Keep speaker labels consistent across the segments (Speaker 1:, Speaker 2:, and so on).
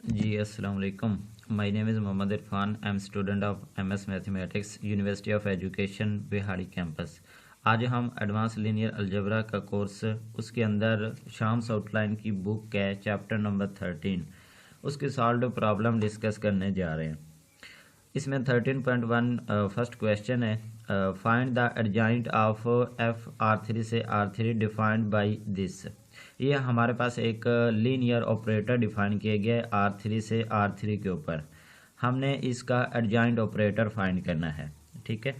Speaker 1: जी अस्सलाम वालेकुम। My name is Mohammad Irfan. I am student of MS mathematics, university of education बिहाड़ी campus. आज हम एडवांस लीनियर अलजेब्रा का कोर्स, उसके अंदर शाम्स आउटलाइन की बुक है, चैप्टर नंबर 13, उसकी सॉल्व प्रॉब्लम डिस्कस करने जा रहे हैं। इसमें 13.1 फर्स्ट क्वेश्चन है, find the adjoint of F R3 से R3 डिफाइंड बाय दिस। ये हमारे पास एक लीनियर ऑपरेटर डिफाइन किया गया है R3 से R3 के ऊपर। हमने इसका एडजॉइंट ऑपरेटर फाइंड करना है। ठीक है।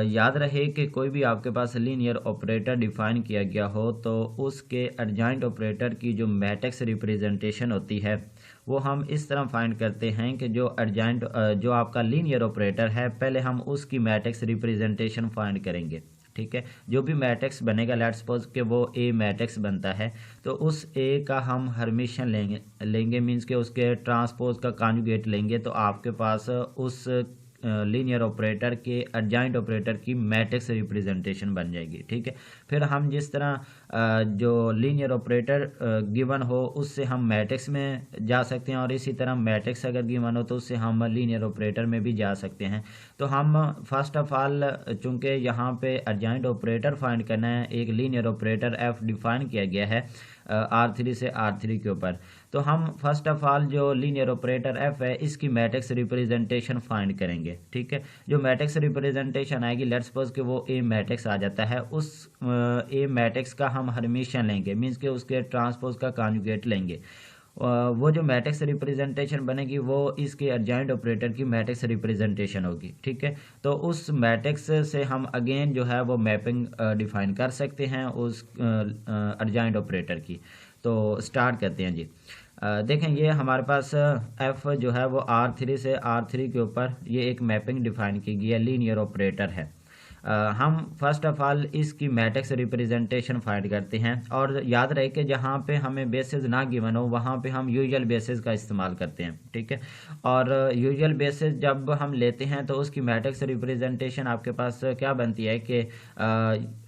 Speaker 1: याद रहे कि कोई भी आपके पास लीनियर ऑपरेटर डिफाइन किया गया हो तो उसके एडजॉइंट ऑपरेटर की जो मैट्रिक्स रिप्रेजेंटेशन होती है वो हम इस तरह फाइंड करते हैं कि जो एडजॉइंट जो आपका लीनियर ऑपरेटर है, पहले हम उसकी मैट्रिक्स रिप्रेजेंटेशन फाइंड करेंगे। ठीक है। जो भी मैट्रिक्स बनेगा, लेट्स सपोज कि वो ए मैट्रिक्स बनता है, तो उस ए का हम हर्मिशन लेंगे मींस के उसके ट्रांसपोज का कॉन्जुगेट लेंगे, तो आपके पास उस लीनियर ऑपरेटर के एडजॉइंट ऑपरेटर की मैट्रिक्स रिप्रेजेंटेशन बन जाएगी। ठीक है। फिर हम जिस तरह जो लीनियर ऑपरेटर गिवन हो उससे हम मैट्रिक्स में जा सकते हैं, और इसी तरह मैट्रिक्स अगर गिवन हो तो उससे हम लीनियर ऑपरेटर में भी जा सकते हैं। तो हम फर्स्ट ऑफ ऑल, चूंकि यहाँ पे एडजॉइंट ऑपरेटर फाइंड करना है, एक लीनियर ऑपरेटर एफ डिफाइन किया गया है R3 से R3 के ऊपर, तो हम फर्स्ट ऑफ ऑल जो लीनियर ऑपरेटर एफ है इसकी मैट्रिक्स रिप्रेजेंटेशन फाइंड करेंगे। ठीक है। जो मैट्रिक्स रिप्रेजेंटेशन आएगी, लेट्स सपोज कि वो ए मैट्रिक्स आ जाता है, उस ए मैट्रिक्स का हम हर्मिशन लेंगे मींस के उसके ट्रांसपोज का कॉन्जुगेट लेंगे। वो जो मैट्रिक्स रिप्रेजेंटेशन बनेगी वो इसके एडजॉइंट ऑपरेटर की मैट्रिक्स रिप्रेजेंटेशन होगी। ठीक है। तो उस मैट्रिक्स से हम अगेन जो है वो मैपिंग डिफाइन कर सकते हैं उस एडजॉइंट ऑपरेटर की। तो स्टार्ट करते हैं जी। देखें, ये हमारे पास एफ जो है वो R3 से R3 के ऊपर ये एक मैपिंग डिफाइन की गई है, लीनियर ऑपरेटर है। हम फर्स्ट ऑफ ऑल इसकी मैट्रिक्स रिप्रेजेंटेशन फाइंड करते हैं, और याद रहे कि जहाँ पे हमें बेसिस ना गिवन हो वहाँ पे हम यूजुअल बेसिस का इस्तेमाल करते हैं। ठीक है। और यूजुअल बेसिस जब हम लेते हैं तो उसकी मैट्रिक्स रिप्रेजेंटेशन आपके पास क्या बनती है कि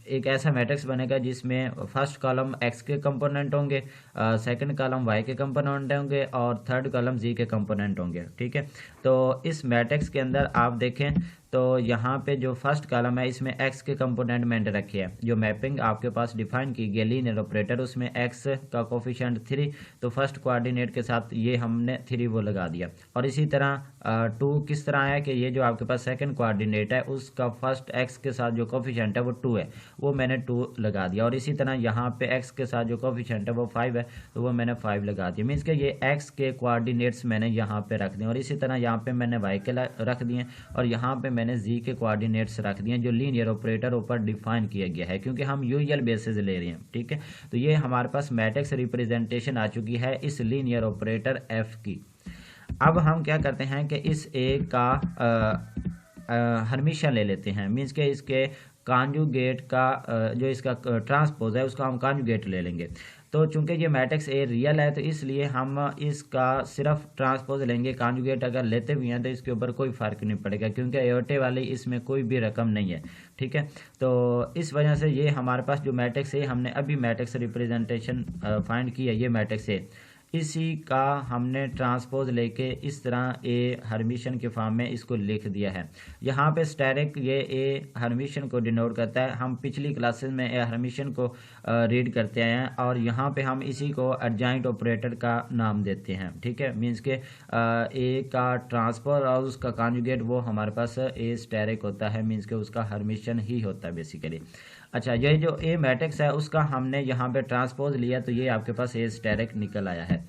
Speaker 1: एक ऐसा मैट्रिक्स बनेगा जिसमें फर्स्ट कॉलम एक्स के कंपोनेंट होंगे, सेकंड कॉलम वाई के कंपोनेंट होंगे, और थर्ड कॉलम जी के कंपोनेंट होंगे। ठीक है। तो इस मैट्रिक्स के अंदर आप देखें तो यहाँ पे जो फर्स्ट कॉलम है इसमें एक्स के कंपोनेंट मैंने रखे हैं। जो मैपिंग आपके पास डिफाइन की गई लीनियर ऑपरेटर, उसमें एक्स का कोफिशिएंट 3, तो फर्स्ट कोऑर्डिनेट के साथ ये हमने 3 वो लगा दिया। और इसी तरह 2 किस तरह है कि ये जो आपके पास सेकंड कोऑर्डिनेट है उसका फर्स्ट एक्स के साथ जो कोफिशिएंट है वो 2 है, वो मैंने 2 लगा दिया। और इसी तरह यहाँ पे एक्स के साथ जो कोफिशिएंट है वो 5 है, तो वो मैंने 5 लगा दिया। मीन्स कि ये एक्स के कोऑर्डिनेट्स मैंने यहाँ पे रख दिए, और इसी तरह यहाँ पे मैंने वाई के रख दिए, और यहाँ पे मैंने जी के कोऑर्डिनेट्स रख दिए जो लीनियर ऑपरेटर ऊपर डिफाइन किया गया है, क्योंकि हम यूजुअल बेसिस ले रहे हैं। ठीक है। तो ये हमारे पास मैट्रिक्स रिप्रेजेंटेशन आ चुकी है इस लीनियर ऑपरेटर एफ की। अब हम क्या करते हैं कि इस ए का हर्मिशन ले लेते हैं, मीन्स के इसके कॉन्जुगेट का जो इसका ट्रांसपोज है उसका हम कॉन्जुगेट ले लेंगे। तो चूंकि ये मैट्रिक्स ए रियल है तो इसलिए हम इसका सिर्फ ट्रांसपोज लेंगे, कॉन्जुगेट अगर लेते भी हैं तो इसके ऊपर कोई फ़र्क नहीं पड़ेगा, क्योंकि एयोटे वाली इसमें कोई भी रकम नहीं है। ठीक है। तो इस वजह से ये हमारे पास जो मैट्रिक्स है, हमने अभी मैट्रिक्स रिप्रेजेंटेशन फाइंड की है, ये मैट्रिक्स है, इसी का हमने ट्रांसपोज लेके इस तरह ए हर्मिशन के फॉर्म में इसको लिख दिया है। यहाँ पे स्टेरिक ये ए हर्मिशन को डिनोट करता है। हम पिछली क्लासेस में ए हर्मिशन को रीड करते आए हैं, और यहाँ पे हम इसी को एडजॉइंट ऑपरेटर का नाम देते हैं। ठीक है। मीन्स के ए का ट्रांसपोज और उसका कॉन्जुगेट वो हमारे पास ए स्टेरिक होता है, मीन्स के उसका हर्मिशन ही होता है बेसिकली। अच्छा, ये जो ए मैट्रिक्स है उसका हमने यहाँ पे ट्रांसपोज लिया, तो ये आपके पास ए स्टेरिक निकल आया है।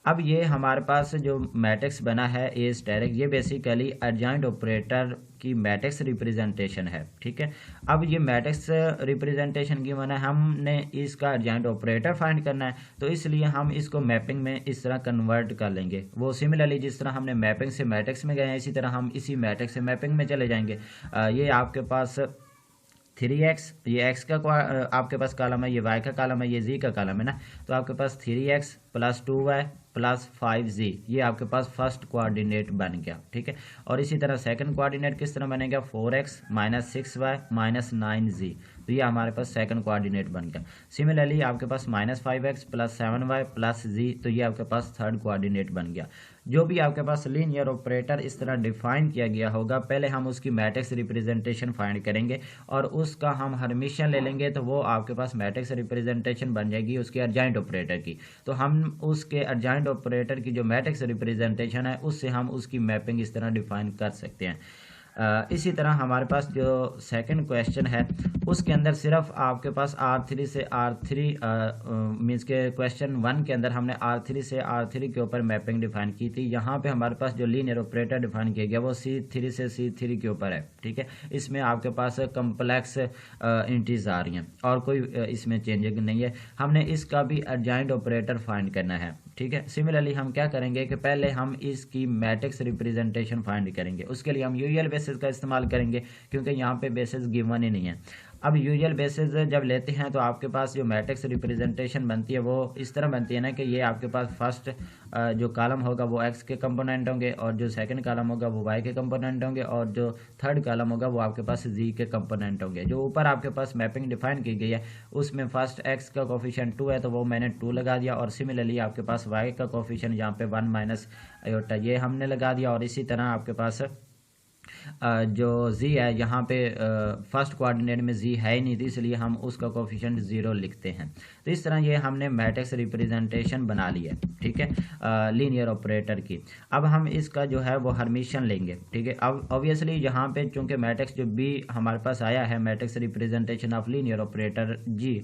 Speaker 1: अब ये हमारे पास जो मैट्रिक्स बना है ए स्टेरिक, ये बेसिकली एडजॉइंट ऑपरेटर की मैट्रिक्स रिप्रेजेंटेशन है। ठीक है। अब ये मैट्रिक्स रिप्रेजेंटेशन की माना हमने इसका एडजॉइंट ऑपरेटर फाइंड करना है, तो इसलिए हम इसको मैपिंग में इस तरह कन्वर्ट कर लेंगे। वो सिमिलरली जिस तरह हमने मैपिंग से मैट्रिक्स में गए हैं, इसी तरह हम इसी मैट्रिक्स से मैपिंग में चले जाएंगे। ये आपके पास 3x, ये x का आपके पास कॉलम है, ये y का कॉलम है, ये z का कॉलम है ना, तो आपके पास 3x + 2y + 5z, ये आपके पास फर्स्ट कोऑर्डिनेट बन गया। ठीक है। और इसी तरह सेकंड कोऑर्डिनेट किस तरह बनेगा, 4x - 6y - 9z, तो ये हमारे पास सेकंड कोऑर्डिनेट बन गया। सिमिलरली आपके पास -5x + 7y + z, तो ये आपके पास थर्ड कोऑर्डिनेट बन गया। जो भी आपके पास लीनियर ऑपरेटर इस तरह डिफाइन किया गया होगा, पहले हम उसकी मैट्रिक्स रिप्रेजेंटेशन फाइंड करेंगे और उसका हम हर्मिशियन ले लेंगे, तो वो आपके पास मैट्रिक्स रिप्रेजेंटेशन बन जाएगी उसके एडजॉइंट ऑपरेटर की। तो हम उसके एडजॉइंट ऑपरेटर की जो मैट्रिक्स रिप्रेजेंटेशन है उससे हम उसकी मैपिंग इस तरह डिफाइन कर सकते हैं। इसी तरह हमारे पास जो सेकंड क्वेश्चन है उसके अंदर सिर्फ आपके पास R3 से R3 मीन्स के क्वेश्चन 1 के अंदर हमने R3 से R3 के ऊपर मैपिंग डिफाइन की थी। यहाँ पे हमारे पास जो लीनियर ऑपरेटर डिफाइन किया गया वो C3 से C3 के ऊपर है, ठीक है। इसमें आपके पास कम्प्लेक्स इंटीज आ रही हैं और कोई इसमें चेंजिंग नहीं है। हमने इसका भी एडजॉइंट ऑपरेटर फाइंड करना है, ठीक है। सिमिलरली हम क्या करेंगे कि पहले हम इसकी मैट्रिक्स रिप्रेजेंटेशन फाइंड करेंगे। उसके लिए हम यूजुअल बेसिस का इस्तेमाल करेंगे क्योंकि यहाँ पे बेसिस गिवन ही नहीं है। अब यूजुअल बेसिस जब लेते हैं तो आपके पास जो मैट्रिक्स रिप्रेजेंटेशन बनती है वो इस तरह बनती है ना कि ये आपके पास फर्स्ट जो कॉलम होगा वो x के कंपोनेंट होंगे और जो सेकंड कॉलम होगा वो y के कंपोनेंट होंगे और जो थर्ड कॉलम होगा वो आपके पास z के कंपोनेंट होंगे। जो ऊपर आपके पास मैपिंग डिफाइन की गई है उसमें फर्स्ट x का कोफिशिएंट 2 है तो वो मैंने 2 लगा दिया, और सिमिलरली आपके पास y का कोफिशिएंट यहाँ पे 1 माइनस आयोटा ये हमने लगा दिया, और इसी तरह आपके पास जो z है यहाँ पे फर्स्ट कोऑर्डिनेट में z है ही नहीं थी, इसलिए हम उसका कोफिशिएंट 0 लिखते हैं। तो इस तरह ये हमने मैट्रिक्स रिप्रेजेंटेशन बना ली है, ठीक है, लीनियर ऑपरेटर की। अब हम इसका जो है वो हर्मिशियन लेंगे, ठीक है। अब ऑब्वियसली यहाँ पे चूंकि मैट्रिक्स जो b हमारे पास आया है matrix representation of linear operator g,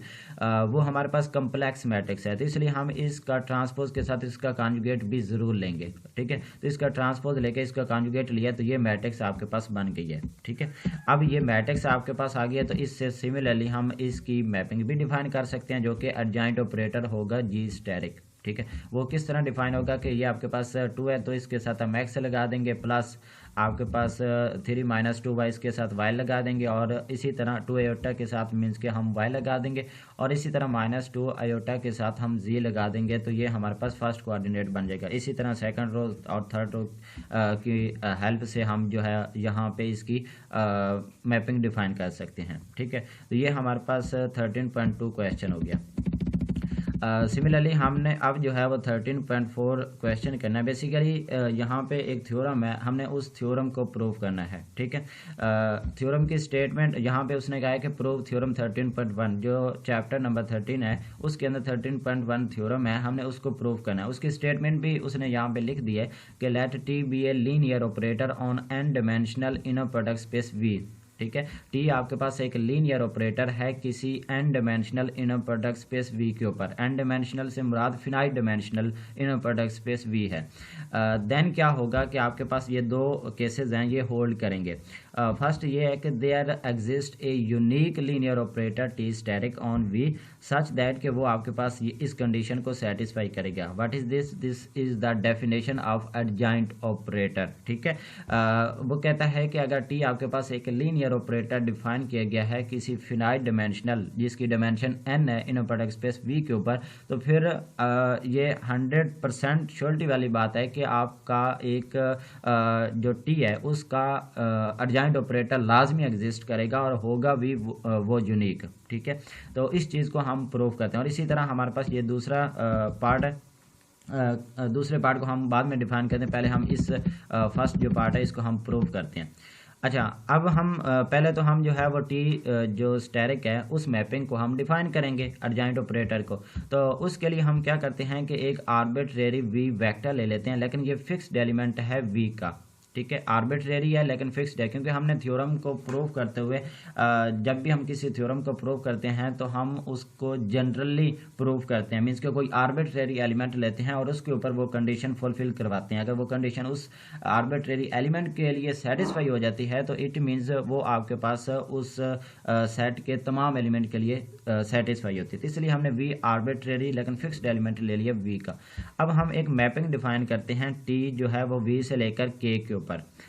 Speaker 1: वो हमारे पास कम्प्लेक्स मैट्रिक्स है, तो इसलिए हम इसका ट्रांसपोज के साथ इसका कॉन्जुगेट भी ज़रूर लेंगे, ठीक है। तो इसका ट्रांसपोज लेके इसका कॉन्जुगेट लिया तो ये मैट्रिक्स आपके पास बन गई है, ठीक है। अब ये मैट्रिक्स आपके पास आ गया तो इससे सिमिलरली हम इसकी मैपिंग भी डिफाइन कर सकते हैं जो कि एडजॉइंट ऑपरेटर होगा जी स्टैटिक, ठीक है। वो किस तरह डिफाइन होगा कि ये आपके पास 2 है तो इसके साथ हम x लगा देंगे, प्लस आपके पास 3 माइनस 2y इसके साथ y लगा देंगे, और इसी तरह 2 आयोटा के साथ मीन्स के हम y लगा देंगे, और इसी तरह -2 आयोटा के साथ हम z लगा देंगे, तो ये हमारे पास फर्स्ट कोऑर्डिनेट बन जाएगा। इसी तरह सेकंड रो और थर्ड रो की हेल्प से हम जो है यहाँ पे इसकी मैपिंग डिफाइन कर सकते हैं, ठीक है। तो ये हमारे पास 13.2 क्वेश्चन हो गया। सिमिलरली हमने अब जो है वो 13.4 क्वेश्चन करना है। बेसिकली यहाँ पे एक थ्योरम है, हमने उस थ्योरम को प्रूव करना है, ठीक है। थ्योरम की स्टेटमेंट यहाँ पे उसने कहा है कि प्रूव थ्योरम 13.1, जो चैप्टर नंबर 13 है उसके अंदर 13.1 थ्योरम है, हमने उसको प्रूव करना है। उसकी स्टेटमेंट भी उसने यहाँ पे लिख दी है कि let T be a linear operator on n dimensional inner product space V, ठीक है। टी आपके पास एक लीनियर ऑपरेटर है किसी n dimensional inner product space V के ऊपर। एन डायमेंशनल से मुराद finite dimensional inner product space V है। देन क्या होगा कि आपके पास ये दो केसेस हैं, ये होल्ड करेंगे। फर्स्ट ये है कि there exist a unique linear operator T static on V such that कि वो आपके पास ये इस कंडीशन को सेटिस्फाई करेगा। What is this? This is the definition of adjoint operator, ठीक है। वो कहता है कि अगर टी आपके पास एक लीनियर ऑपरेटर डिफाइन किया गया है किसी फिनाइट डायमेंशनल जिसकी डायमेंशन n है इन प्रोडक्ट स्पेस v के ऊपर, तो फिर ये 100% श्योरिटी वाली बात है कि आपका एक जो t है उसका एडजॉइंट ऑपरेटर लाजमी एग्जिस्ट करेगा और होगा भी वो यूनिक, ठीक है। तो इस चीज़ को हम प्रूव करते हैं। और इसी तरह हमारे पास ये दूसरा पार्ट है। दूसरे पार्ट को हम बाद में डिफाइन करते हैं, पहले हम इस फर्स्ट जो पार्ट है इसको हम प्रूव करते हैं। अच्छा, अब हम पहले तो हम जो है वो टी जो स्टैटिक है उस मैपिंग को हम डिफाइन करेंगे एडजॉइंट ऑपरेटर को। तो उसके लिए हम क्या करते हैं कि एक आर्बिट्रेरी वी वेक्टर ले लेते हैं, लेकिन ये फिक्स्ड एलिमेंट है वी का, ठीक है। आर्बिट्रेरी है लेकिन फिक्स्ड है, क्योंकि हमने थ्योरम को प्रूव करते हुए जब भी हम किसी थ्योरम को प्रूव करते हैं तो हम उसको जनरली प्रूव करते हैं, मीन्स कि कोई आर्बिट्रेरी एलिमेंट लेते हैं और उसके ऊपर वो कंडीशन फुलफिल करवाते हैं। अगर वो कंडीशन उस आर्बिट्रेरी एलिमेंट के लिए सेटिस्फाई हो जाती है तो इट मीन्स वो आपके पास उस सेट के तमाम एलिमेंट के लिए सेटिस्फाई होती है। इसलिए हमने वी आर्बिट्रेरी लेकिन फिक्स्ड एलिमेंट ले लिया वी का। अब हम एक मैपिंग डिफाइन करते हैं टी जो है वो वी से लेकर के ऊपर।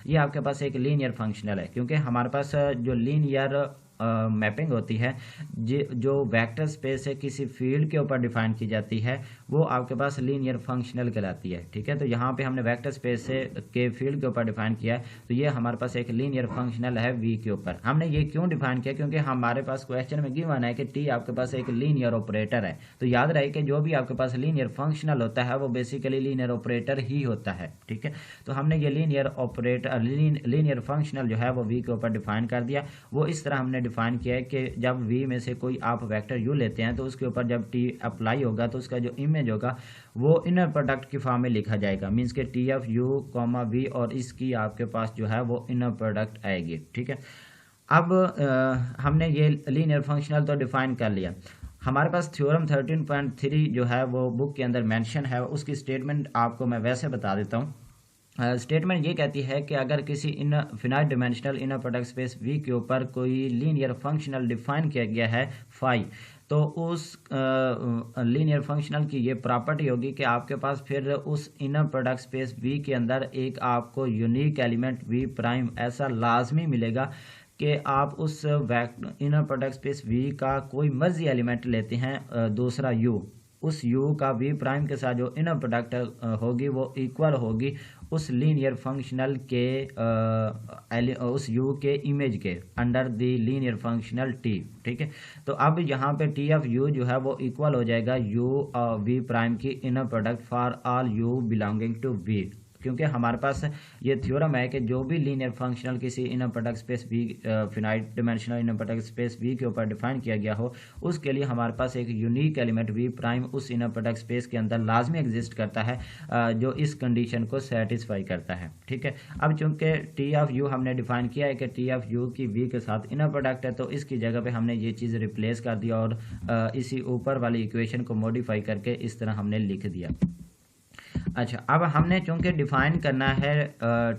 Speaker 1: ये आपके पास एक लीनियर फंक्शनल है, क्योंकि हमारे पास जो लीनियर मैपिंग होती है जो वेक्टर स्पेस है किसी फील्ड के ऊपर डिफाइन की जाती है, वो आपके पास लीनियर फंक्शनल कहलाती है। ठीक है, तो यहाँ पे हमने वेक्टर स्पेस से के फील्ड के ऊपर डिफाइन किया है, तो ये हमारे पास एक लीनियर फंक्शनल है वी के ऊपर। हमने ये क्यों डिफाइन किया, क्योंकि हमारे पास क्वेश्चन में गिवन है कि टी आपके पास एक लीनियर ऑपरेटर है। तो याद रहे कि जो भी आपके पास लीनियर फंक्शनल होता है वो बेसिकली लीनियर ऑपरेटर ही होता है। ठीक है, तो हमने ये लीनियर ऑपरेटर लीनियर फंक्शनल जो है वो वी के ऊपर डिफाइन कर दिया। वो इस तरह हमने डिफाइन किया है कि जब वी में से कोई आप वेक्टर यू लेते हैं तो उसके ऊपर जब टी अप्लाई होगा तो उसका जो इमेज होगा वो इनर प्रोडक्ट की फॉर्म में लिखा जाएगा। मीन्स के T of u comma V और इसकी आपके पास जो है वो इनर प्रोडक्ट आएगी। ठीक है, अब हमने ये लीनियर फंक्शनल तो डिफाइन कर लिया। हमारे पास थ्योरम 13.3 जो है वो बुक के अंदर मेंशन है, उसकी स्टेटमेंट आपको मैं वैसे बता देता हूँ। स्टेटमेंट ये कहती है कि अगर किसी in finite dimensional inner product space V के ऊपर कोई लीनियर फंक्शनल डिफाइन किया गया है फाई, तो उस लीनियर फंक्शनल की ये प्रॉपर्टी होगी कि आपके पास फिर उस इनर प्रोडक्ट स्पेस वी के अंदर एक आपको यूनिक एलिमेंट वी प्राइम ऐसा लाजमी मिलेगा कि आप उस इनर प्रोडक्ट स्पेस वी का कोई मर्जी एलिमेंट लेते हैं दूसरा यू, उस u का v प्राइम के साथ जो इनर प्रोडक्ट होगी वो इक्वल होगी उस लीनियर फंक्शनल के उस u के इमेज के under the linear functional t। ठीक है, तो अब यहाँ पे t ऑफ u जो है वो इक्वल हो जाएगा u v प्राइम की inner product for all u belonging to v, क्योंकि हमारे पास ये थ्योरम है कि जो भी लीनियर फंक्शनल किसी inner product space V finite dimensional inner product space V के ऊपर डिफाइन किया गया हो उसके लिए हमारे पास एक यूनिक एलिमेंट वी प्राइम उस इनर प्रोडक्ट स्पेस के अंदर लाजमी एग्जिस्ट करता है जो इस कंडीशन को सेटिस्फाई करता है। ठीक है, अब चूंकि टी ऑफ यू हमने डिफाइन किया है कि टी ऑफ यू की वी के साथ इनर प्रोडक्ट है, तो इसकी जगह पे हमने ये चीज़ रिप्लेस कर दिया और इसी ऊपर वाली इक्वेशन को मॉडिफाई करके इस तरह हमने लिख दिया। अच्छा, अब हमने चूंकि डिफाइन करना है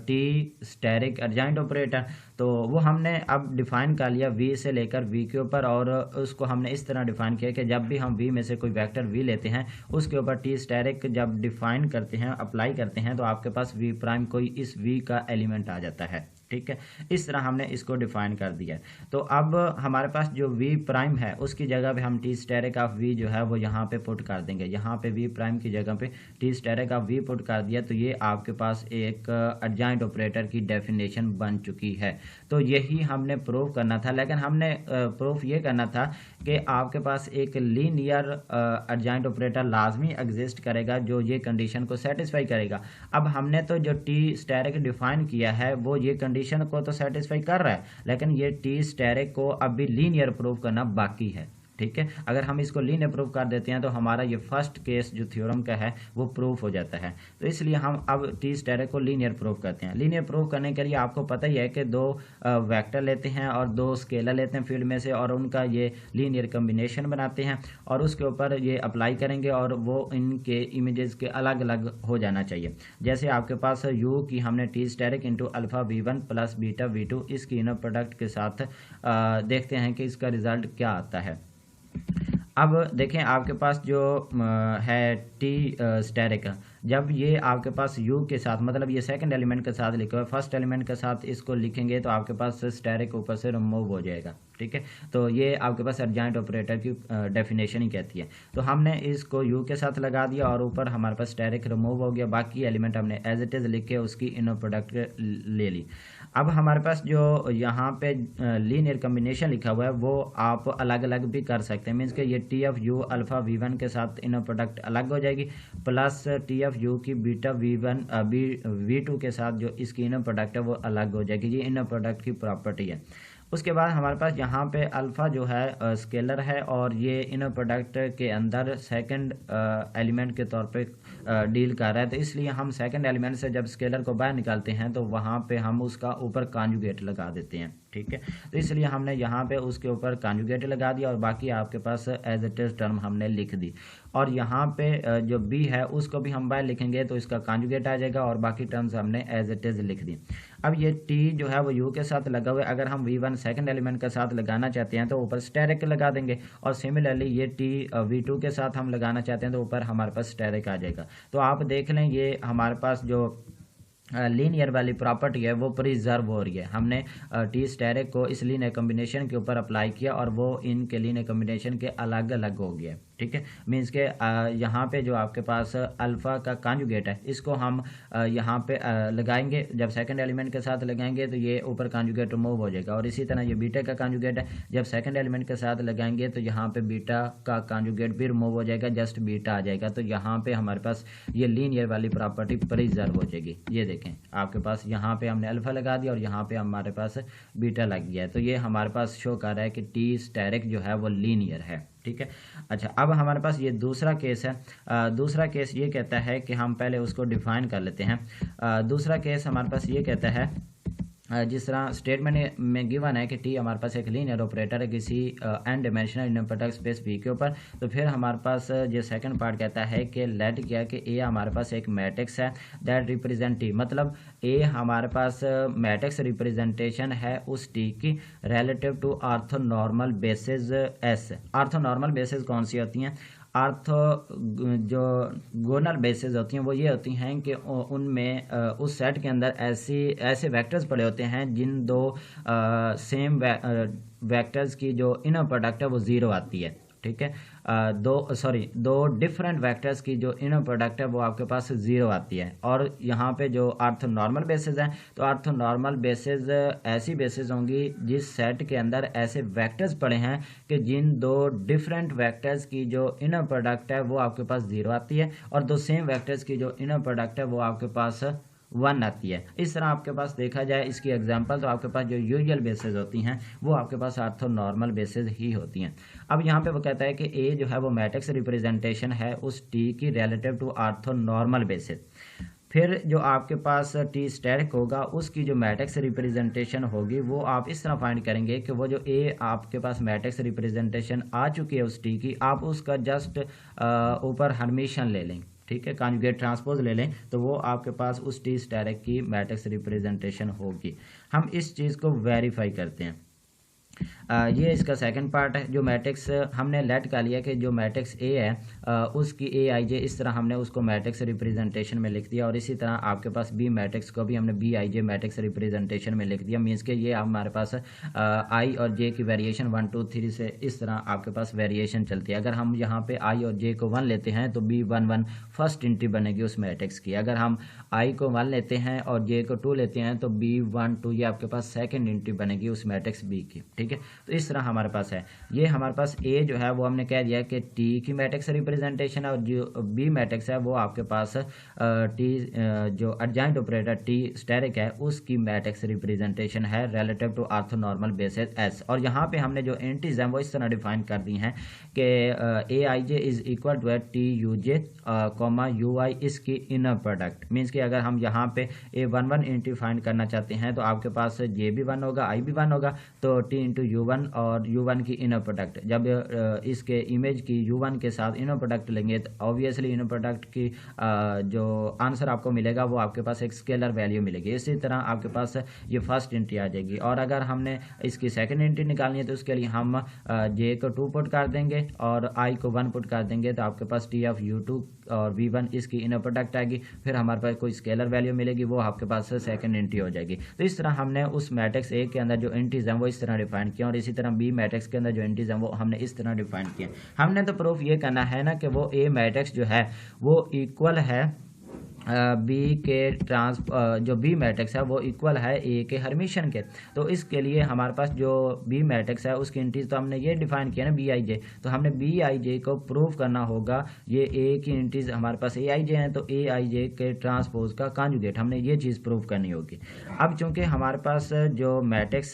Speaker 1: टी स्टेरिक एडजॉइंट ऑपरेटर, तो वो हमने अब डिफाइन कर लिया वी से लेकर वी के ऊपर, और उसको हमने इस तरह डिफाइन किया कि जब भी हम वी में से कोई वेक्टर वी लेते हैं उसके ऊपर टी स्टेरिक जब डिफाइन करते हैं अप्लाई करते हैं तो आपके पास वी प्राइम कोई इस वी का एलिमेंट आ जाता है। ठीक है, इस तरह हमने इसको डिफाइन कर दिया। तो अब हमारे पास जो वी प्राइम है उसकी जगह पे हम टी स्टेरिक ऑफ वी जो है वो यहाँ पे पुट कर देंगे। यहाँ पे वी प्राइम की जगह पे T asterisk of V put कर दिया, तो ये आपके पास एक एडजॉइंट ऑपरेटर की डेफिनेशन बन चुकी है। तो यही हमने प्रूफ करना था, लेकिन हमने प्रूफ ये करना था कि आपके पास एक लीनियर एडजॉइंट ऑपरेटर लाजमी एग्जिस्ट करेगा जो ये कंडीशन को सेटिस्फाई करेगा। अब हमने तो जो टी स्टेरिक डिफाइन किया है वो ये कंडीशन को तो सेटिस्फाई कर रहा है, लेकिन ये टी स्टेरिक को अभी लीनियर प्रूफ करना बाकी है। ठीक है, अगर हम इसको लीनियर प्रूफ कर देते हैं तो हमारा ये फर्स्ट केस जो थ्योरम का है वो प्रूफ हो जाता है। तो इसलिए हम अब टी स्टेरिक को लीनियर प्रूफ करते हैं। लीनियर प्रूफ करने के लिए आपको पता ही है कि दो वेक्टर लेते हैं और दो स्केलर लेते हैं फील्ड में से, और उनका ये लीनियर कम्बिनेशन बनाते हैं और उसके ऊपर ये अप्लाई करेंगे और वो इनके इमेजेस के अलग अलग हो जाना चाहिए। जैसे आपके पास यू की हमने T asterisk into alpha v1 plus beta v2 इसकी इनर प्रोडक्ट के साथ देखते हैं कि इसका रिजल्ट क्या आता है। अब देखें आपके पास जो है टी स्टेरिक, जब ये आपके पास u के साथ मतलब ये सेकंड एलिमेंट के साथ लिखा हुआ है, फर्स्ट एलिमेंट के साथ इसको लिखेंगे तो आपके पास स्टेरिक ऊपर से रिमूव हो जाएगा। ठीक है, तो ये आपके पास एडजॉइंट ऑपरेटर की डेफिनेशन ही कहती है। तो हमने इसको u के साथ लगा दिया और ऊपर हमारे पास स्टेरिक रिमूव हो गया, बाकी एलिमेंट हमने एज इट इज़ लिख के उसकी इनर प्रोडक्ट ले ली। अब हमारे पास जो यहाँ पे लीनियर कम्बिनेशन लिखा हुआ है वो आप अलग अलग भी कर सकते हैं। मीन्स कि ये T of you alpha v1 के साथ इनर प्रोडक्ट अलग हो जाएगी, प्लस टी ऑफ यू की बीटा v1 v2 के साथ जो इसकी इनर प्रोडक्ट है वो अलग हो जाएगी। ये इनर प्रोडक्ट की प्रॉपर्टी है। उसके बाद हमारे पास यहाँ पे अल्फ़ा जो है स्केलर है और ये इनर प्रोडक्ट के अंदर सेकंड एलिमेंट के तौर पे डील कर रहा है, तो इसलिए हम सेकंड एलिमेंट से जब स्केलर को बाहर निकालते हैं तो वहाँ पे हम उसका ऊपर कॉन्जुगेट लगा देते हैं। ठीक है, तो इसलिए हमने यहाँ पे उसके ऊपर कॉन्जुगेट लगा दिया और बाकी आपके पास एज इट इज टर्म हमने लिख दी। और यहाँ पे जो बी है उसको भी हम बाहर लिखेंगे तो इसका कॉन्जुगेट आ जाएगा और बाकी टर्म्स हमने एज इट इज लिख दी। अब ये टी जो है वो यू के साथ लगा हुआ है, अगर हम v1 सेकंड एलिमेंट के साथ लगाना चाहते हैं तो ऊपर स्टेरिक लगा देंगे, और सिमिलरली ये टी v2 के साथ हम लगाना चाहते हैं तो ऊपर हमारे पास स्टेरिक आ जाएगा। तो आप देख लें ये हमारे पास जो लीनियर वाली प्रॉपर्टी है वो प्रिजर्व हो रही है। हमने टी स्टेरिक को इस लीनियर कम्बिनेशन के ऊपर अप्लाई किया और वो इनके लीनियर कम्बिनेशन के अलग अलग हो गया। ठीक है, मीन्स के यहाँ पे जो आपके पास अल्फ़ा का कॉन्जुगेट है इसको हम यहाँ पे लगाएंगे। जब सेकंड एलिमेंट के साथ लगाएंगे तो ये ऊपर कॉन्जुगेट रिमूव हो जाएगा, और इसी तरह ये बीटा का कॉन्जुगेट है, जब सेकंड एलिमेंट के साथ लगाएंगे तो यहाँ पे बीटा का कॉन्जुगेट भी रिमूव हो जाएगा, जस्ट बीटा आ जाएगा। तो यहाँ पे हमारे पास ये लीनियर वाली प्रॉपर्टी प्रिजर्व हो जाएगी। ये देखें आपके पास यहाँ पे हमने अल्फ़ा लगा दिया और यहाँ पे हमारे पास बीटा लग गया है, तो ये हमारे पास शो कर रहा है कि टी स्टेरिक जो है वो लीनियर है। ठीक है, अच्छा अब हमारे पास ये दूसरा केस है। दूसरा केस ये कहता है कि हम पहले उसको डिफाइन कर लेते हैं। दूसरा केस हमारे पास ये कहता है, जिस तरह स्टेटमेंट में गिवन है कि टी हमारे पास एक लीनियर ऑपरेटर है किसी n dimensional inverted space V के ऊपर, तो फिर हमारे पास जो सेकंड पार्ट कहता है कि लेट क्या कि ए हमारे पास एक मैट्रिक्स है दैट रिप्रेजेंट टी, मतलब ए हमारे पास मैट्रिक्स रिप्रेजेंटेशन है उस टी की relative to orthonormal basis S. Orthonormal basis कौन सी होती हैं? आर्थो जो गोनल बेसिस होती हैं वो ये होती हैं कि उनमें उस सेट के अंदर ऐसे वेक्टर्स पड़े होते हैं जिन दो सेम वेक्टर्स की जो इनर प्रोडक्ट है वो ज़ीरो आती है। ठीक है, दो डिफरेंट वेक्टर्स की जो इनर प्रोडक्ट है वो आपके पास ज़ीरो आती है। और यहाँ पे जो ऑर्थोनॉर्मल बेसिस हैं तो ऑर्थोनॉर्मल बेसिस ऐसी बेसिस होंगी जिस सेट के अंदर ऐसे वेक्टर्स पड़े हैं कि जिन दो डिफरेंट वेक्टर्स की जो इनर प्रोडक्ट है वो आपके पास ज़ीरो आती है, और दो सेम वेक्टर्स की जो इनर प्रोडक्ट है वो आपके पास वन आती है। इस तरह आपके पास देखा जाए इसकी एग्जांपल तो आपके पास जो यूजुअल बेसिस होती हैं वो आपके पास ऑर्थोनॉर्मल बेसिस ही होती हैं। अब यहाँ पे वो कहता है कि ए जो है वो मैट्रिक्स रिप्रेजेंटेशन है उस टी की रिलेटिव टू ऑर्थोनॉर्मल बेसिस। फिर जो आपके पास टी स्टेरिक होगा उसकी जो मैट्रिक्स रिप्रेजेंटेशन होगी वो आप इस तरह फाइंड करेंगे कि वो जो ए आपके पास मैट्रिक्स रिप्रेजेंटेशन आ चुकी है उस टी की, आप उसका जस्ट ऊपर हर्मिशन ले लें। ठीक है, कॉन्जुगेट ट्रांसपोज ले लें तो वो आपके पास उस टी स्टेरिक की मैट्रिक्स रिप्रेजेंटेशन होगी। हम इस चीज़ को वेरीफाई करते हैं। ये इसका सेकंड पार्ट है। जो मैट्रिक्स हमने लेट कर लिया कि जो मैट्रिक्स ए है उसकी ए आई जे, इस तरह हमने उसको मैट्रिक्स रिप्रेजेंटेशन में लिख दिया, और इसी तरह आपके पास बी मैट्रिक्स को भी हमने B I J matrix representation में लिख दिया। मीन्स के ये हमारे पास आई और जे की वेरिएशन 1 2 3 से इस तरह आपके पास वेरिएशन चलती है। अगर हम यहाँ पे आई और जे को 1 लेते हैं तो बी 1 1 फर्स्ट एंट्री बनेगी उस मैट्रिक्स की। अगर हम आई को 1 लेते हैं और जे को 2 लेते हैं तो बी 1 2 ये आपके पास सेकेंड एंट्री बनेगी उस मैट्रिक्स बी की। ठीक है, तो इस तरह हमारे पास है। ये हमारे पास ए जो है वो हमने कह दिया कि टी की मैट्रिक्स रिप्रेजेंटेशन है, और जो बी मैट्रिक्स है वो आपके पास टी जो एडजॉइंट ऑपरेटर टी स्टेरिक है उसकी मैट्रिक्स रिप्रेजेंटेशन है relative to orthonormal basis S. और यहाँ पे हमने जो एंट्रीज हैं वो इस तरह डिफाइन कर दी हैं कि a i j is equal to T u j comma u i इसकी इनर प्रोडक्ट। मीन्स कि अगर हम यहाँ पे ए 1 1 एंट्री फाइंड करना चाहते हैं तो आपके पास जे भी 1 होगा, आई भी 1 होगा, तो टी इंटू यू 1 और u1 की इनर प्रोडक्ट। जब इसके इमेज की u1 के साथ इनर प्रोडक्ट लेंगे तो ऑब्वियसली इनर प्रोडक्ट की जो आंसर आपको मिलेगा वो आपके पास एक स्केलर वैल्यू मिलेगी। इसी तरह आपके पास ये फर्स्ट एंट्री आ जाएगी, और अगर हमने इसकी सेकंड एंट्री निकालनी है तो उसके लिए हम जे को 2 पुट कर देंगे और आई को 1 पुट कर देंगे, तो आपके पास टी ऑफ u2 और v1 इसकी इनर प्रोडक्ट आएगी। फिर हमारे पास कोई स्केलर वैल्यू मिलेगी वो आपके पास सेकंड एंट्री हो जाएगी। तो इस तरह हमने उस मैट्रिक्स ए के अंदर जो एंट्रीज हैं वो इस तरह डिफाइन किया, और इसी तरह बी मैट्रिक्स के अंदर जो एंट्रीज हैं वो हमने इस तरह डिफाइन किया। हमने तो प्रूफ ये करना है ना कि वो ए मैट्रिक्स जो है वो इक्वल है बी के जो बी मैट्रिक्स है वो इक्वल है ए के हर्मिशन के। तो इसके लिए हमारे पास जो बी मैट्रिक्स है उसकी एंट्रीज तो हमने ये डिफाइन किया ना बी आई जे, तो हमने बी आई जे को प्रूव करना होगा। ये ए की एंट्रीज हमारे पास ए आई जे हैं तो ए आई जे के ट्रांसपोज का कॉन्जुगेट हमने ये चीज़ प्रूव करनी होगी। अब चूंकि हमारे पास जो मैट्रिक्स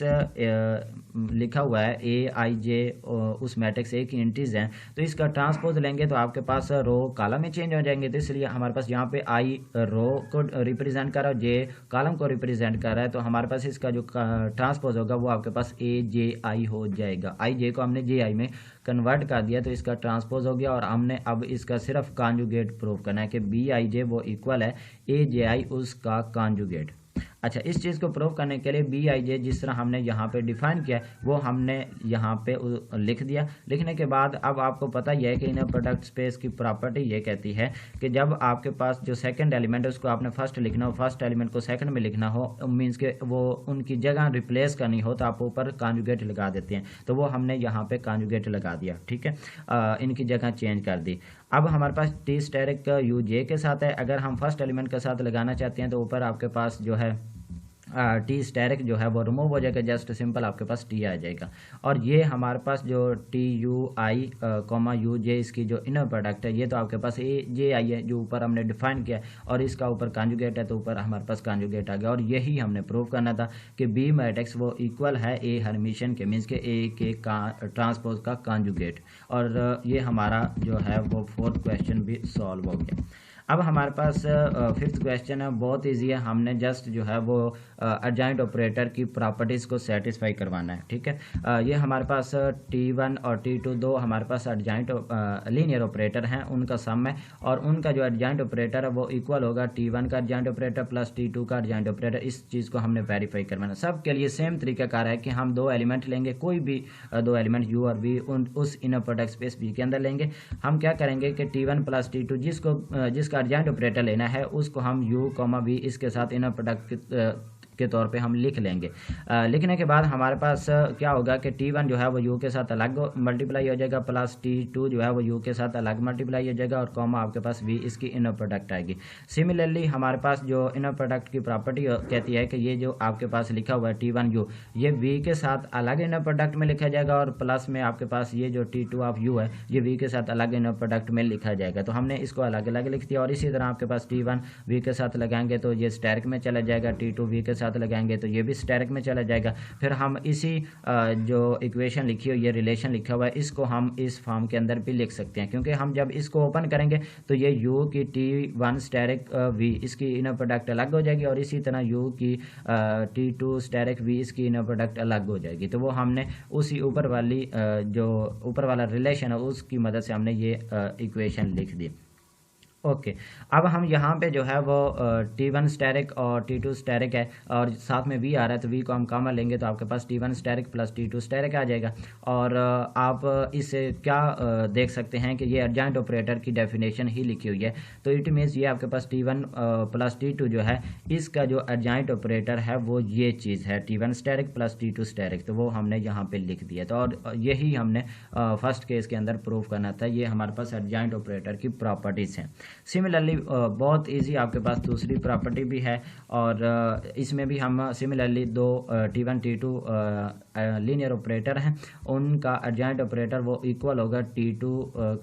Speaker 1: लिखा हुआ है ए आई जे उस मैट्रिक्स ए की एंट्रीज हैं, तो इसका ट्रांसपोज लेंगे तो आपके पास रो कॉलम में चेंज हो जाएंगे। तो इसलिए हमारे पास यहाँ पे आई रो को रिप्रेजेंट कर रहा है, जे कॉलम को रिप्रेजेंट कर रहा है, तो हमारे पास इसका जो ट्रांसपोज होगा वो आपके पास ए जे आई हो जाएगा। आई जे को हमने जे आई में कन्वर्ट कर दिया तो इसका ट्रांसपोज हो गया, और हमने अब इसका सिर्फ कॉन्जुगेट प्रूव करना है कि बी आई जे वो इक्वल है ए जे आई उसका कॉन्जुगेट। अच्छा, इस चीज़ को प्रूव करने के लिए बी आई जे जिस तरह हमने यहाँ पे डिफाइन किया है वो हमने यहाँ पे लिख दिया। लिखने के बाद अब आपको पता ही है कि इनर प्रोडक्ट स्पेस की प्रॉपर्टी ये कहती है कि जब आपके पास जो सेकंड एलिमेंट है उसको आपने फर्स्ट लिखना हो, फर्स्ट एलिमेंट को सेकंड में लिखना हो, मीन्स के वो उनकी जगह रिप्लेस करनी हो तो आप ऊपर कॉन्जुगेट लगा देते हैं। तो वो हमने यहाँ पे कॉन्जुगेट लगा दिया, ठीक है, इनकी जगह चेंज कर दी। अब हमारे पास टी स्टेरिक यू जे के साथ है। अगर हम फर्स्ट एलिमेंट के साथ लगाना चाहते हैं तो ऊपर आपके पास जो है टी स्टेरिक जो है वो रिमूव हो जाएगा, जस्ट सिंपल आपके पास टी आ जाएगा। और ये हमारे पास जो T u i comma u j इसकी जो इनर प्रोडक्ट है ये तो आपके पास ए जे आई है जो ऊपर हमने डिफाइन किया है, और इसका ऊपर कॉन्जुगेट है तो ऊपर हमारे पास कॉन्जुगेट आ गया। और यही हमने प्रूव करना था कि बी मैट्रिक्स वो इक्वल है ए हर्मिशन के, मीन्स के ए के ट्रांसपोज का कॉन्जुगेट। और ये हमारा जो है वो फोर्थ क्वेश्चन भी सॉल्व हो गया। अब हमारे पास फिफ्थ क्वेश्चन है, बहुत इजी है। हमने जस्ट जो है वो एडजॉइंट ऑपरेटर की प्रॉपर्टीज़ को सेटिस्फाई करवाना है, ठीक है। ये हमारे पास T1 और T2 दो हमारे पास एडजॉइंट लीनियर ऑपरेटर हैं, उनका सम है, और उनका जो एडजॉइंट ऑपरेटर है वो इक्वल होगा T1 का एडजॉइंट ऑपरेटर प्लस T2 का एडजॉइंट ऑपरेटर। इस चीज़ को हमने वेरीफाई करवाना। सब के लिए सेम तरीकाकार है कि हम दो एलिमेंट लेंगे, कोई भी दो एलिमेंट U और V उस इनर प्रोडक्ट स्पेस V के अंदर लेंगे। हम क्या करेंगे कि T1 प्लस T2 जिसका एडजॉइंट ऑपरेटर लेना है उसको हम U, V इसके साथ इनर प्रोडक्ट के तौर पे हम लिख लेंगे। लिखने के बाद हमारे पास क्या होगा कि T1 जो है वो U के साथ अलग मल्टीप्लाई हो जाएगा, प्लस T2 जो है वो U के साथ अलग मल्टीप्लाई हो जाएगा, और कॉमा आपके पास V इसकी इनर प्रोडक्ट आएगी। सिमिलरली हमारे पास जो इनर प्रोडक्ट की प्रॉपर्टी कहती है कि ये जो आपके पास लिखा हुआ है T1 U ये V के साथ अलग इनर प्रोडक्ट में लिखा जाएगा, और प्लस में आपके पास ये जो T2 ऑफ U है ये V के साथ अलग इनर प्रोडक्ट में लिखा जाएगा। तो हमने इसको अलग अलग लिख दिया। और इसी तरह आपके पास T1 V के साथ लगाएंगे तो ये स्टेरिक में चला जाएगा, T2 V के साथ लगाएंगे तो ये भी स्टेरिक में चला जाएगा। फिर हम इसी जो इक्वेशन लिखी हो, ये रिलेशन लिखा हुआ है, इसको हम इस फॉर्म के अंदर भी लिख सकते हैं, क्योंकि हम जब इसको ओपन करेंगे तो ये U की T1 स्टेरिक V इसकी इनर प्रोडक्ट अलग हो जाएगी, और इसी तरह U की T2 स्टेरिक V इसकी इनर प्रोडक्ट अलग हो जाएगी। तो वो हमने उसी ऊपर वाली जो ऊपर वाला रिलेशन है उसकी मदद से हमने ये इक्वेशन लिख दी। ओके, अब हम यहाँ पे जो है वो T1 स्टेरिक और T2 स्टेरिक है, और साथ में V आ रहा है तो V को हम कॉमन लेंगे तो आपके पास T1 asterisk plus T2 asterisk आ जाएगा। और आप इससे क्या देख सकते हैं कि ये एडजॉइंट ऑपरेटर की डेफिनेशन ही लिखी हुई है। तो इट मीन्स ये आपके पास T1 प्लस T2 जो है इसका जो एडजॉइंट ऑपरेटर है वो ये चीज़ है T1 asterisk plus T2 steric, तो वो हमने यहाँ पे लिख दिया। तो और यही हमने फर्स्ट केस के अंदर प्रूव करना था। ये हमारे पास एडजॉइंट ऑपरेटर की प्रॉपर्टीज़ हैं। सिमिलरली बहुत इजी आपके पास दूसरी प्रॉपर्टी भी है, और इसमें भी हम सिमिलरली दो T1 T2 लीनियर ऑपरेटर हैं, उनका एडजॉइंट ऑपरेटर वो इक्वल होगा T2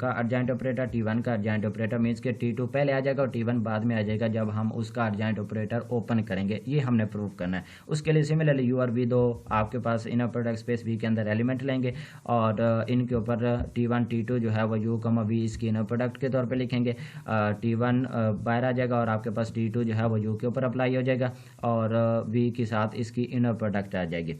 Speaker 1: का एडजॉइंट ऑपरेटर T1 का एडजॉइंट ऑपरेटर, मीन्स के T2 पहले आ जाएगा और T1 बाद में आ जाएगा जब हम उसका एडजॉइंट ऑपरेटर ओपन करेंगे। ये हमने प्रूव करना है। उसके लिए सिमिलरली U और V दो आपके पास इनर प्रोडक्ट स्पेस V के अंदर एलिमेंट लेंगे, और इनके ऊपर T1 T2 जो है वो U, V इसकी इनर प्रोडक्ट के तौर पर लिखेंगे। T1 बाहर आ जाएगा और आपके पास T2 जो है वो U के ऊपर अप्लाई हो जाएगा, और V के साथ इसकी इनर प्रोडक्ट आ जाएगी।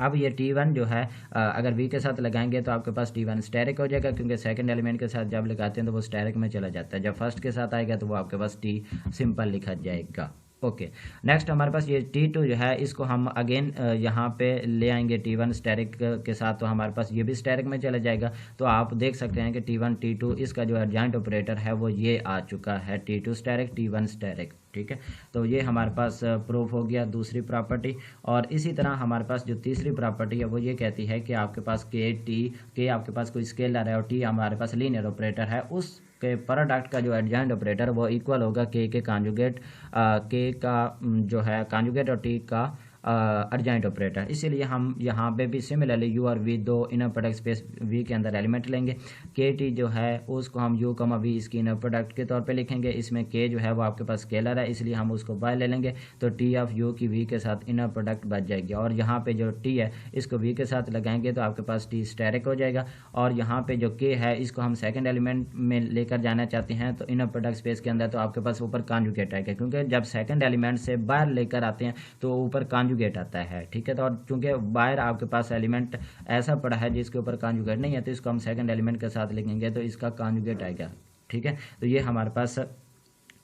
Speaker 1: अब ये T1 जो है अगर V के साथ लगाएंगे तो आपके पास T1 स्टेरिक हो जाएगा, क्योंकि सेकंड एलिमेंट के साथ जब लगाते हैं तो वो स्टेरिक में चला जाता है। जब फर्स्ट के साथ आएगा तो वो आपके पास T सिंपल लिखा जाएगा। ओके, नेक्स्ट हमारे पास ये T2 जो है इसको हम अगेन यहाँ पे ले आएंगे T1 स्टेरिक के साथ, तो हमारे पास ये भी स्टेरिक में चला जाएगा। तो आप देख सकते हैं कि T1 T2 इसका जो एडजॉइंट ऑपरेटर है वो ये आ चुका है, T2 स्टेरिक T1 स्टेरिक, ठीक है। तो ये हमारे पास प्रूफ हो गया दूसरी प्रॉपर्टी। और इसी तरह हमारे पास जो तीसरी प्रॉपर्टी है वो ये कहती है कि आपके पास के आपके पास कोई स्केलर है और T हमारे पास लीनियर ऑपरेटर है, उस के प्रोडक्ट का जो एडजॉइंट ऑपरेटर वो इक्वल होगा के कॉन्जुगेट, के का जो है कॉन्जुगेट और T का एडजॉइंट ऑपरेटर। इसीलिए हम यहाँ पे भी सिमिलरली U और V दो इनर प्रोडक्ट स्पेस V के अंदर एलिमेंट लेंगे। KT जो है उसको हम U, V इसकी इनर प्रोडक्ट के तौर पे लिखेंगे। इसमें K जो है वो आपके पास स्केलर है, इसलिए हम उसको बाय ले लेंगे, तो T ऑफ U की V के साथ इनर प्रोडक्ट बच जाएगी। और यहाँ पे जो T है इसको V के साथ लगाएंगे तो आपके पास T स्टेरिक हो जाएगा। और यहाँ पे जो K है इसको हम सेकेंड एलिमेंट में लेकर जाना चाहते हैं तो इनर प्रोडक्ट स्पेस के अंदर, तो आपके पास ऊपर कॉन्जुगेट आएगा, क्योंकि जब सेकेंड एलिमेंट से बाहर लेकर आते हैं तो ऊपर कॉन्जुगेट आता है, ठीक है। तो और चूंकि बाहर आपके पास एलिमेंट ऐसा पड़ा है जिसके ऊपर कॉन्जुगेट नहीं है, तो इसको हम सेकंड एलिमेंट के साथ लिखेंगे तो इसका कॉन्जुगेट आएगा, ठीक है। तो ये हमारे पास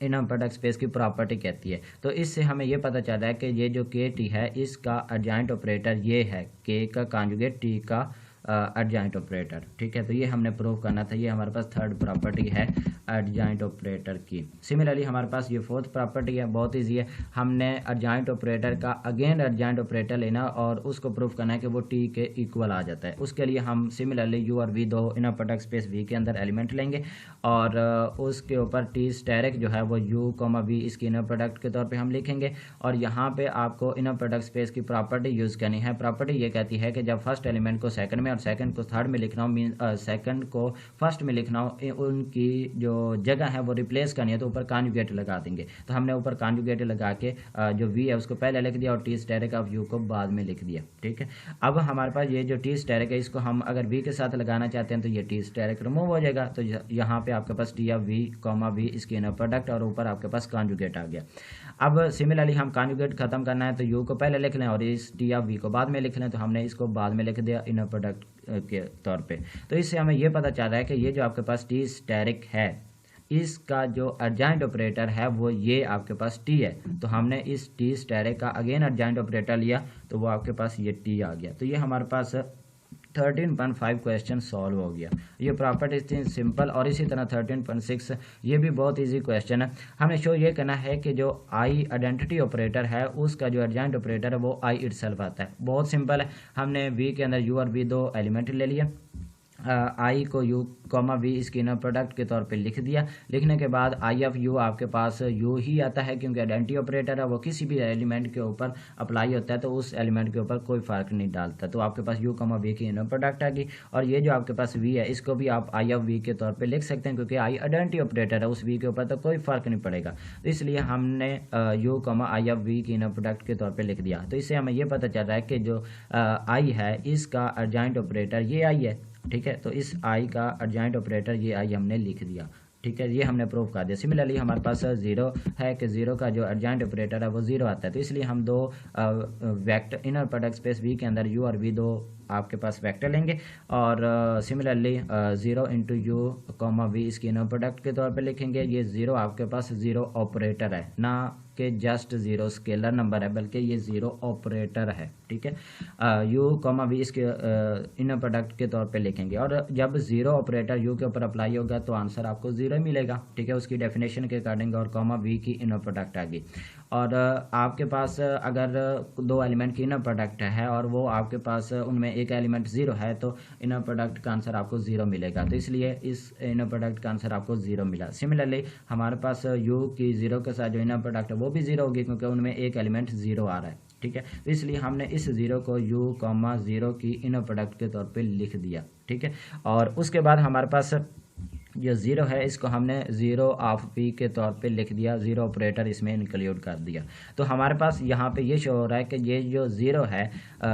Speaker 1: इनर प्रोडक्ट स्पेस की प्रॉपर्टी कहती है। तो इससे हमें ये पता चल रहा है कि ये जो के टी है इसका एडजॉइंट ऑपरेटर ये है, के का कॉन्जुगेट टी का एडजॉइंट ऑपरेटर। ठीक है, तो ये हमने प्रूव करना था। ये हमारे पास थर्ड प्रॉपर्टी है एडजॉइंट ऑपरेटर की। सिमिलरली हमारे पास ये फोर्थ प्रॉपर्टी है, बहुत ईजी है। हमने एडजॉइंट ऑपरेटर का अगेन एडजॉइंट ऑपरेटर लेना और उसको प्रूव करना है कि वो टी के इक्वल आ जाता है। उसके लिए हम सिमिलरली यू और वी दो इनर प्रोडक्ट स्पेस वी के अंदर एलिमेंट लेंगे और उसके ऊपर टी स्टेरिक जो है वो यू कॉमा वी इसकी इनर प्रोडक्ट के तौर पे हम लिखेंगे। और यहाँ पे आपको इनर प्रोडक्ट स्पेस की प्रॉपर्टी यूज़ करनी है। प्रॉपर्टी ये कहती है कि जब फर्स्ट एलिमेंट को सेकंड में और सेकंड को थर्ड में लिखना हो, मीन सेकंड को फर्स्ट में लिखना हो, उनकी जो जगह है वो रिप्लेस करनी है तो ऊपर कॉन्जुगेट लगा देंगे। तो हमने ऊपर कॉन्जुगेट लगा के जो वी है उसको पहले लिख दिया और टी स्टेरिक ऑफ यू को बाद में लिख दिया। ठीक है, अब हमारे पास ये जो टी स्टेरिक है इसको हम अगर वी के साथ लगाना चाहते हैं तो ये टी स्टेरिक रिमूव हो जाएगा। तो यहाँ पे आपके पास T of we comma we इसकी इनर प्रोडक्ट और ऊपर आपके पास कॉन्जुगेट आ गया। अब सिमिलरली हम कॉन्जुगेट खत्म करना है तो यू को पहले लिख लें और इस टी ऑफ वी को बाद में लिख लें। तो हमने इसको बाद में लिख दिया इनर प्रोडक्ट के तौर पे। तो इससे हमें ये पता चल रहा है कि ये जो आपके पास टी स्टेरिक है इसका जो एडजॉइंट ऑपरेटर है वो ये आपके पास टी है। तो हमने इस टी स्टेरिक का अगेन एडजॉइंट ऑपरेटर लिया तो वो आपके पास ये टी आ गया। तो ये हमारे पास 13.5 क्वेश्चन सॉल्व हो गया। ये प्रॉपर्टी थी सिंपल। और इसी तरह 13.6 ये भी बहुत इजी क्वेश्चन है। हमें शो ये करना है कि जो आई आइडेंटिटी ऑपरेटर है उसका जो एडजॉइंट ऑपरेटर है वो आई इटसेल्फ आता है। बहुत सिंपल है। हमने वी के अंदर यू और वी दो एलिमेंट ले लिए, आई को यू कॉमा वी इसकी इनर प्रोडक्ट के तौर पे लिख दिया। लिखने के बाद आई ऑफ यू आपके पास यू ही आता है क्योंकि आइडेंटिटी ऑपरेटर है वो किसी भी एलिमेंट के ऊपर अप्लाई होता है तो उस एलिमेंट के ऊपर कोई फ़र्क नहीं डालता। तो आपके पास यू कॉमा वी की इनर प्रोडक्ट आ गई। और ये जो आपके पास वी है इसको भी आप आई ऑफ वी के तौर पर लिख सकते हैं क्योंकि आई आइडेंटिटी ऑपरेटर है उस वी के ऊपर तो कोई फ़र्क नहीं पड़ेगा। तो इसलिए हमने u comma I of V की इनर प्रोडक्ट के तौर पर लिख दिया। तो इससे हमें ये पता चल रहा है कि जो आई है इसका एडजॉइंट ऑपरेटर ये आई है। ठीक है, तो इस आई का एडजॉइंट ऑपरेटर ये आई हमने लिख दिया। ठीक है, ये हमने प्रूव कर दिया। सिमिलरली हमारे पास जीरो है कि जीरो का जो एडजॉइंट ऑपरेटर है वो जीरो आता है। तो इसलिए हम दो vector inner product space V के अंदर यू और वी दो आपके पास वेक्टर लेंगे और similarly zero into u comma we इसकी इनर प्रोडक्ट के तौर पे लिखेंगे। ये जीरो आपके पास जीरो ऑपरेटर है, ना कि जस्ट जीरो स्केलर नंबर है बल्कि ये जीरो ऑपरेटर है। ठीक है, यू कॉमा वी इसके इनर प्रोडक्ट के तौर पे लिखेंगे और जब जीरो ऑपरेटर यू के ऊपर अप्लाई होगा तो आंसर आपको जीरो मिलेगा। ठीक है, उसकी डेफिनेशन के अकॉर्डिंग और कॉमा वी की इनर प्रोडक्ट आ गई। और आपके पास अगर दो एलिमेंट की इनर प्रोडक्ट है और वो आपके पास उनमें एक एलिमेंट जीरो है तो इनर प्रोडक्ट का आंसर आपको जीरो मिलेगा। तो इसलिए इस इनर प्रोडक्ट का आंसर आपको जीरो मिला। सिमिलरली हमारे पास यू की जीरो के साथ जो इनर प्रोडक्ट है वो भी जीरो होगी क्योंकि उनमें एक एलिमेंट जीरो आ रहा है। ठीक है, तो इसलिए हमने इस जीरो को यू कॉमा जीरो की इनर प्रोडक्ट के तौर पे लिख दिया। ठीक है, और उसके बाद हमारे पास जो ज़ीरो है इसको हमने ज़ीरो ऑफ पी के तौर पे लिख दिया, ज़ीरो ऑपरेटर इसमें इंक्लूड कर दिया। तो हमारे पास यहाँ पे ये शो हो रहा है कि ये जो ज़ीरो है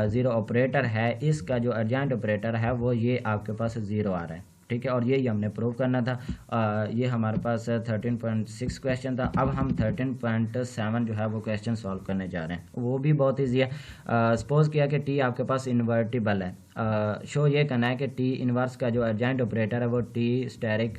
Speaker 1: ज़ीरो ऑपरेटर है इसका जो एडजॉइंट ऑपरेटर है वो ये आपके पास ज़ीरो आ रहा है। ठीक है, और यही हमने प्रूव करना था। ये हमारे पास 13.6 क्वेश्चन था। अब हम 13.7 जो है वो क्वेश्चन सॉल्व करने जा रहे हैं। वो भी बहुत ईजी है। सपोज किया कि टी आपके पास इन्वर्टिबल है। शो ये करना है कि टी इनवर्स का जो एडजॉइंट ऑपरेटर है वो टी स्टेरिक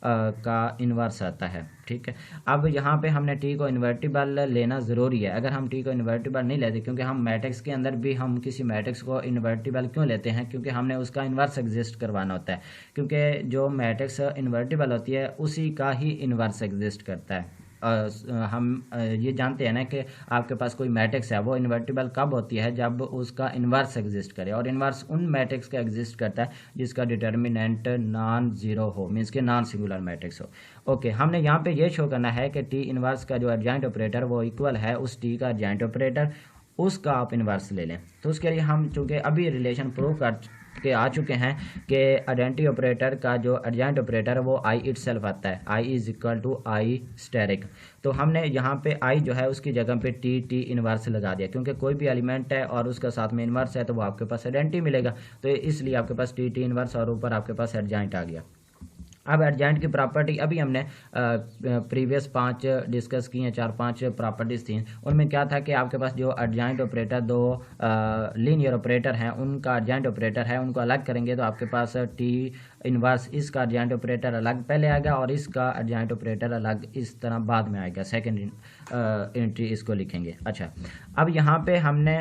Speaker 1: का इन्वर्स आता है। ठीक है, अब यहाँ पे हमने टी को इन्वर्टिबल लेना ज़रूरी है। अगर हम टी को इन्वर्टिबल नहीं लेते, क्योंकि हम मैट्रिक्स के अंदर भी हम किसी मैट्रिक्स को इन्वर्टिबल क्यों लेते हैं, क्योंकि हमने उसका इन्वर्स एग्जिस्ट करवाना होता है। क्योंकि जो मैट्रिक्स इन्वर्टिबल होती है उसी का ही इन्वर्स एग्जिस्ट करता है। हम ये जानते हैं ना कि आपके पास कोई मैट्रिक्स है वो इन्वर्टिबल कब होती है, जब उसका इन्वर्स एग्जिस्ट करे। और इन्वर्स उन मैट्रिक्स का एग्जिस्ट करता है जिसका डिटर्मिनेंट नॉन जीरो हो, मीन्स के नॉन सिंगुलर मैट्रिक्स हो। ओके, हमने यहाँ पे ये शो करना है कि टी इन्वर्स का जो एडजॉइंट ऑपरेटर वो इक्वल है उस टी का एडजॉइंट ऑपरेटर, उसका आप इन्वर्स ले लें। तो उसके लिए हम चूँकि अभी रिलेशन प्रूव कर के आ चुके हैं कि आइडेंटिटी ऑपरेटर का जो एडजॉइंट ऑपरेटर है वो आई इटसेल्फ आता है, I is equal to I asterisk. तो हमने यहाँ पे आई जो है उसकी जगह पे टी इनवर्स लगा दिया, क्योंकि कोई भी एलिमेंट है और उसका साथ में इनवर्स है तो वो आपके पास आइडेंटिटी मिलेगा। तो इसलिए आपके पास टी इनवर्स और ऊपर आपके पास एडजॉइंट आ गया। अब एडजॉइंट की प्रॉपर्टी अभी हमने प्रीवियस 5 डिस्कस की हैं, 4-5 प्रॉपर्टीज़ थी। उनमें क्या था कि आपके पास जो एडजॉइंट ऑपरेटर दो लीनियर ऑपरेटर हैं उनका एडजॉइंट ऑपरेटर है, उनको अलग करेंगे तो आपके पास टी इन्वर्स इसका एडजॉइंट ऑपरेटर अलग पहले आएगा और इसका एडजॉइंट ऑपरेटर अलग इस तरह बाद में आएगा, सेकंड एंट्री इसको लिखेंगे। अच्छा, अब यहाँ पे हमने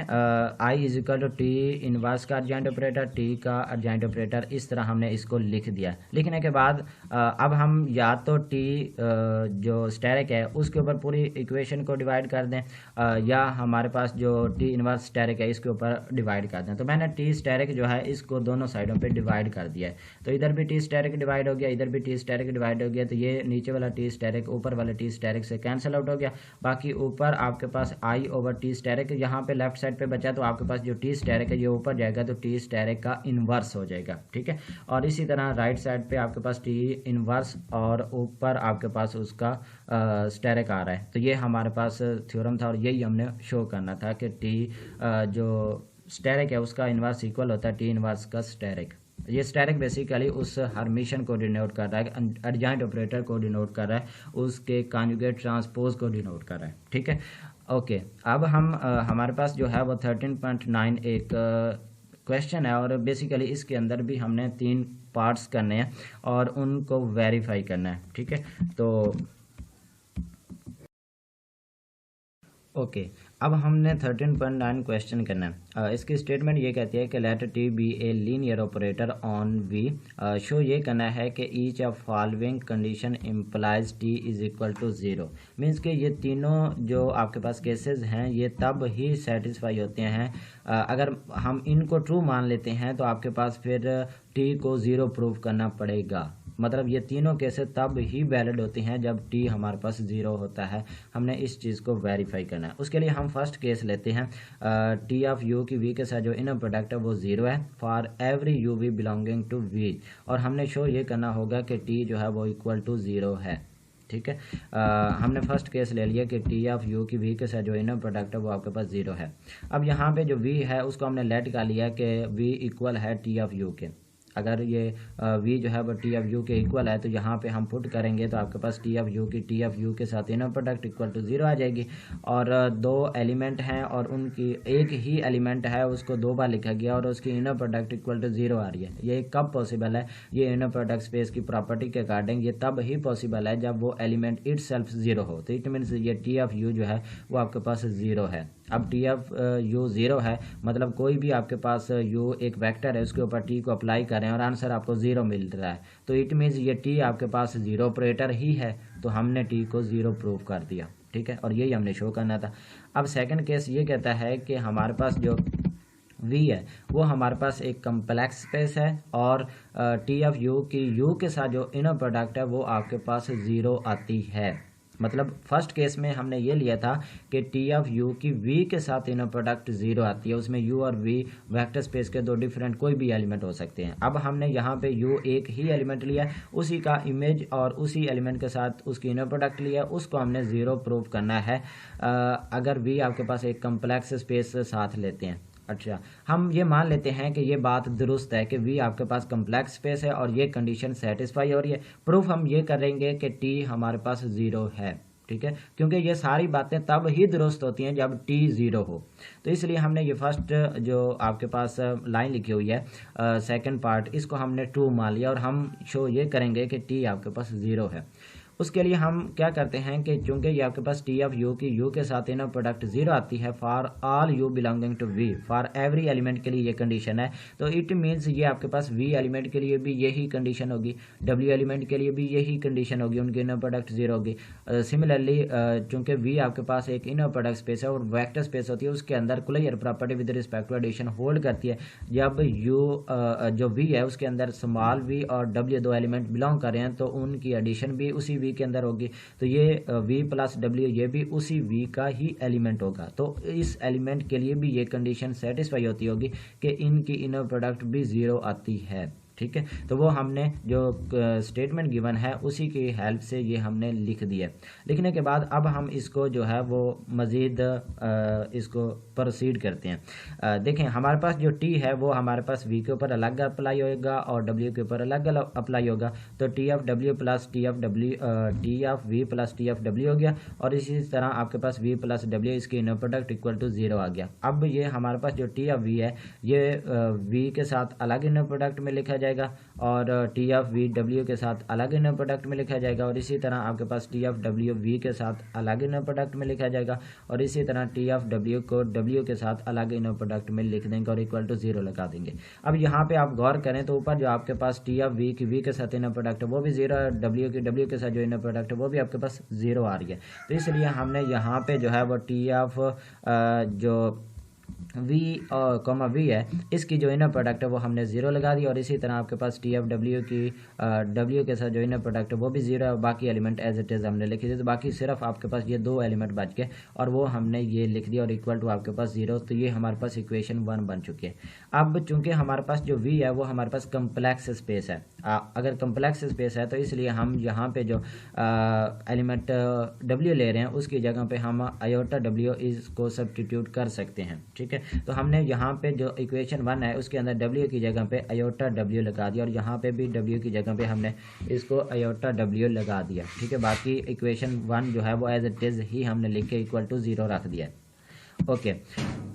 Speaker 1: I is equal to T inverse का एडजॉइंट ऑपरेटर, टी का एडजॉइंट ऑपरेटर, इस तरह हमने इसको लिख दिया। लिखने के बाद अब हम या तो टी जो स्टेरिक है उसके ऊपर पूरी इक्वेशन को डिवाइड कर दें या हमारे पास जो टी इन्वर्स स्टेरिक है इसके ऊपर डिवाइड कर दें। तो मैंने टी स्टेरिक जो है इसको दोनों साइडों पे डिवाइड कर दिया है। तो इधर भी टी स्टेरिक डिवाइड हो गया, इधर भी टी स्टेरिक डिवाइड हो गया। तो ये नीचे वाला टी स्टेरिक ऊपर वाले टी स्टेरिक से कैंसिल आउट हो गया। बाकी ऊपर आपके पास आई ओवर टी स्टेरिक यहाँ पे लेफ्ट साइड पे बचा, तो आपके पास जो टी स्टेरिक है ये ऊपर जाएगा तो टी स्टेरिक का इन्वर्स हो जाएगा। ठीक है, और इसी तरह राइट साइड पे आपके पास टी इन्वर्स और ऊपर आपके पास उसका स्टेरिक आ रहा है। तो ये हमारे पास थ्योरम था और यही हमने शो करना था कि टी जो स्टेरिक है उसका इन्वर्स इक्वल होता है टी इन्वर्स का स्टेरिक। ये स्टेरिक बेसिकली उस हर्मिशन को डिनोट कर रहा है, एडजॉइंट ऑपरेटर को डिनोट कर रहा है, उसके कॉन्जुगेट ट्रांसपोज को डिनोट कर रहा है। ठीक है, ओके। अब हम हमारे पास जो है वो 13.9 एक क्वेश्चन है और बेसिकली इसके अंदर भी हमने 3 पार्ट्स करने हैं और उनको वेरीफाई करना है। ठीक है, तो ओके, अब हमने 13.9 क्वेश्चन करना है। इसकी स्टेटमेंट ये कहती है कि let T be a linear operator on V. Show ये करना है कि each of following condition implies T is equal to 0। Means कि ये तीनों जो आपके पास केसेस हैं ये तब ही सेटिस्फाई होते हैं अगर हम इनको ट्रू मान लेते हैं तो आपके पास फिर टी को 0 प्रूव करना पड़ेगा। मतलब ये तीनों केसेस तब ही वैलिड होती हैं जब टी हमारे पास 0 होता है। हमने इस चीज़ को वेरीफाई करना है। उसके लिए हम फर्स्ट केस लेते हैं टी ऑफ यू की वी के साथ जो इनर प्रोडक्ट है वो 0 है for every u V belonging to V, और हमने शो ये करना होगा कि टी जो है वो इक्वल टू 0 है। ठीक है, हमने फर्स्ट केस ले लिया कि टी ऑफ यू की वी के साथ जो इनर प्रोडक्ट है वो आपके पास 0 है। अब यहाँ पे जो वी है उसको हमने लेट कर लिया कि वी इक्वल है टी ऑफ यू के। अगर ये v जो है वो टी ऑफ यू के इक्वल है तो यहाँ पे हम पुट करेंगे तो आपके पास टी ऑफ यू के साथ इनर प्रोडक्ट इक्वल टू 0 आ जाएगी। और 2 एलिमेंट हैं और उनकी एक ही एलिमेंट है उसको 2 बार लिखा गया और उसकी इनर प्रोडक्ट इक्वल टू 0 आ रही है। ये कब पॉसिबल है? ये इनर प्रोडक्ट स्पेस की प्रॉपर्टी के अकॉर्डिंग ये तब ही पॉसिबल है जब वो एलिमेंट इट सेल्फ 0 हो। तो इट मीन्स ये टी ऑफ यू जो है वो आपके पास 0 है। अब टी ऑफ यू 0 है मतलब कोई भी आपके पास यू एक वेक्टर है उसके ऊपर टी को अप्लाई करें और आंसर आपको 0 मिल रहा है तो इट मीन्स ये टी आपके पास 0 ऑपरेटर ही है। तो हमने टी को 0 प्रूव कर दिया। ठीक है, और यही हमने शो करना था। अब सेकंड केस ये कहता है कि हमारे पास जो v है वो हमारे पास एक कम्प्लेक्स स्पेस है और टी ऑफ यू की यू के साथ जो इनर प्रोडक्ट है वो आपके पास 0 आती है। मतलब फर्स्ट केस में हमने ये लिया था कि टी ऑफ यू की वी के साथ इनर प्रोडक्ट 0 आती है, उसमें यू और वी वेक्टर स्पेस के 2 डिफरेंट कोई भी एलिमेंट हो सकते हैं। अब हमने यहाँ पे यू एक ही एलिमेंट लिया, उसी का इमेज और उसी एलिमेंट के साथ उसकी इनर प्रोडक्ट लिया, उसको हमने 0 प्रूव करना है अगर वी आपके पास एक कम्प्लेक्स स्पेस साथ लेते हैं। अच्छा, हम ये मान लेते हैं कि ये बात दुरुस्त है कि वी आपके पास कम्प्लेक्स स्पेस है और ये कंडीशन सेटिस्फाई हो रही है। प्रूफ हम ये करेंगे कि टी हमारे पास 0 है। ठीक है, क्योंकि ये सारी बातें तब ही दुरुस्त होती हैं जब टी 0 हो। तो इसलिए हमने ये फर्स्ट जो आपके पास लाइन लिखी हुई है सेकंड पार्ट इसको हमने ट्रू मान लिया और हम शो ये करेंगे कि टी आपके पास 0 है। उसके लिए हम क्या करते हैं कि चूंकि ये आपके पास टी ऑफ यू की यू के साथ इनर प्रोडक्ट 0 आती है for all u belonging to V, for every element के लिए ये कंडीशन है। तो इट मीन्स ये आपके पास वी एलिमेंट के लिए भी यही कंडीशन होगी, डब्ल्यू एलिमेंट के लिए भी यही कंडीशन होगी, उनकी इनर प्रोडक्ट 0 होगी। सिमिलरली चूंकि वी आपके पास एक इनर प्रोडक्ट स्पेस है और वेक्टर स्पेस होती है उसके अंदर कुलर property with respect to addition hold करती है। जब यू जो वी है उसके अंदर स्मॉल वी और डब्ल्यू 2 एलिमेंट बिलोंग कर रहे हैं तो उनकी एडिशन भी उसी वी के अंदर होगी। तो ये v प्लस डब्ल्यू ये भी उसी v का ही एलिमेंट होगा। तो इस एलिमेंट के लिए भी ये कंडीशन सेटिस्फाई होती होगी कि इनकी इनर प्रोडक्ट भी 0 आती है। ठीक है, तो वो हमने जो स्टेटमेंट गिवन है उसी की हेल्प से ये हमने लिख दिया। लिखने के बाद अब हम इसको जो है वो मज़ीद इसको प्रोसीड करते हैं। देखें हमारे पास जो टी है वो हमारे पास वी के ऊपर अलग अप्लाई होगा और डब्ल्यू के ऊपर अलग अप्लाई होगा। तो T of W plus T of V plus T of W हो गया और इसी तरह आपके पास वी प्लस डब्ल्यू इसकी इनर प्रोडक्ट इक्वल टू 0 आ गया। अब ये हमारे पास जो टी ऑफ वी है ये वी के साथ अलग इनर प्रोडक्ट में लिखा जाएगा और टी ऑफ वी डब्ल्यू के साथ अलग इनर प्रोडक्ट में लिखा जाएगा और इसी तरह आपके पास टी ऑफ डब्ल्यू वी के साथ अलग इनर प्रोडक्ट में लिखा जाएगा और इसी तरह टी ऑफ डब्ल्यू को डब्ल्यू के साथ अलग इनर प्रोडक्ट में लिख देंगे और इक्वल टू 0 लगा देंगे। अब यहाँ पे आप गौर करें तो ऊपर जो आपके पास टी ऑफ वी की वी के साथ इनर प्रोडक्ट है वो भी 0 है, डब्ल्यू की डब्ल्यू के साथ जो इनर प्रोडक्ट है वो भी आपके पास 0 आ रही है। तो इसलिए हमने यहाँ पे जो है वो टी ऑफ जो वी और कॉमा वी है इसकी जो इनर प्रोडक्ट है वो हमने 0 लगा दी और इसी तरह आपके पास टी एफ डब्ल्यू की डब्ल्यू के साथ जो इनर प्रोडक्ट है वो भी 0 है और बाकी एलिमेंट एज इट इज़ हमने लिखी थी। तो बाकी सिर्फ आपके पास ये 2 एलिमेंट बच गए और वो हमने ये लिख दिया और इक्वल टू आपके पास 0। तो ये हमारे पास इक्वेशन 1 बन चुकी है। अब चूंकि हमारे पास जो वी है वो हमारे पास कम्प्लेक्स स्पेस है, अगर कम्प्लेक्स स्पेस है तो इसलिए हम यहाँ पे जो एलिमेंट डब्ल्यू ले रहे हैं उसकी जगह पे हम आयोटा डब्ल्यू इसको सब्स्टिट्यूट कर सकते हैं। ठीक है, तो हमने यहाँ पे जो इक्वेशन 1 है उसके अंदर डब्ल्यू की जगह पे आयोटा डब्ल्यू लगा दिया और यहाँ पे भी डब्ल्यू की जगह पे हमने इसको आयोटा डब्ल्यू लगा दिया। ठीक है, बाकी इक्वेशन 1 जो है वो एज इट इज़ ही हमने लिख के इक्वल टू 0 रख दिया। ओके,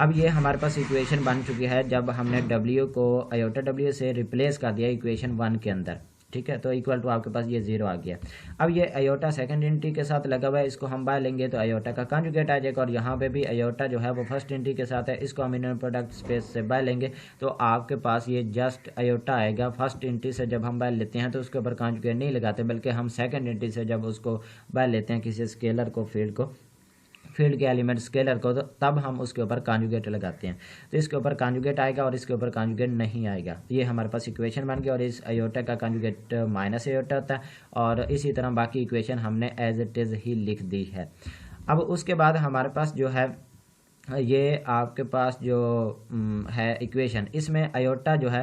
Speaker 1: अब ये हमारे पास इक्वेशन बन चुकी है जब हमने डब्ल्यू को आयोटा डब्ल्यू से रिप्लेस कर दिया इक्वेशन 1 के अंदर। ठीक है, तो इक्वल टू आपके पास ये 0 आ गया। अब ये आयोटा सेकंड इंटी के साथ लगा हुआ है, इसको हम बाय लेंगे तो आयोटा का कॉन्जुगेट आ जाएगा और यहाँ पे भी आयोटा जो है वो फर्स्ट इंटी के साथ है, इसको हम इनर प्रोडक्ट स्पेस से बाय लेंगे तो आपके पास ये जस्ट आयोटा आएगा। फर्स्ट इंटी से जब हम बाय लेते हैं तो उसके ऊपर कॉन्जुगेट नहीं लगाते बल्कि हम सेकंड इंटी से जब उसको बाय लेते हैं किसी स्केलर को फील्ड के एलिमेंट स्केलर को, तो तब हम उसके ऊपर कॉन्जुगेट लगाते हैं। तो इसके ऊपर कॉन्जुगेट आएगा और इसके ऊपर कॉन्जुगेट नहीं आएगा। ये हमारे पास इक्वेशन बन गया और इस आयोटा का कॉन्जुगेट माइनस आयोटा होता है और इसी तरह बाकी इक्वेशन हमने एज इट इज़ ही लिख दी है। अब उसके बाद हमारे पास जो है ये आपके पास जो है इक्वेशन, इसमें आयोटा जो है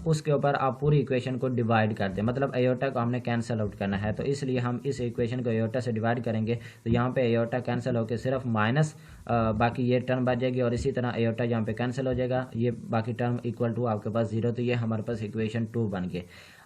Speaker 1: उसके ऊपर आप पूरी इक्वेशन को डिवाइड कर दें, मतलब आयोटा को हमने कैंसिल आउट करना है। तो इसलिए हम इस इक्वेशन को आयोटा से डिवाइड करेंगे तो यहाँ पे आयोटा कैंसिल होकर सिर्फ माइनस बाकी ये टर्म बच जाएगी और इसी तरह आयोटा यहाँ पे कैंसिल हो जाएगा, ये बाकी टर्म इक्वल टू आपके पास 0। तो ये हमारे पास इक्वेशन 2 बन गए।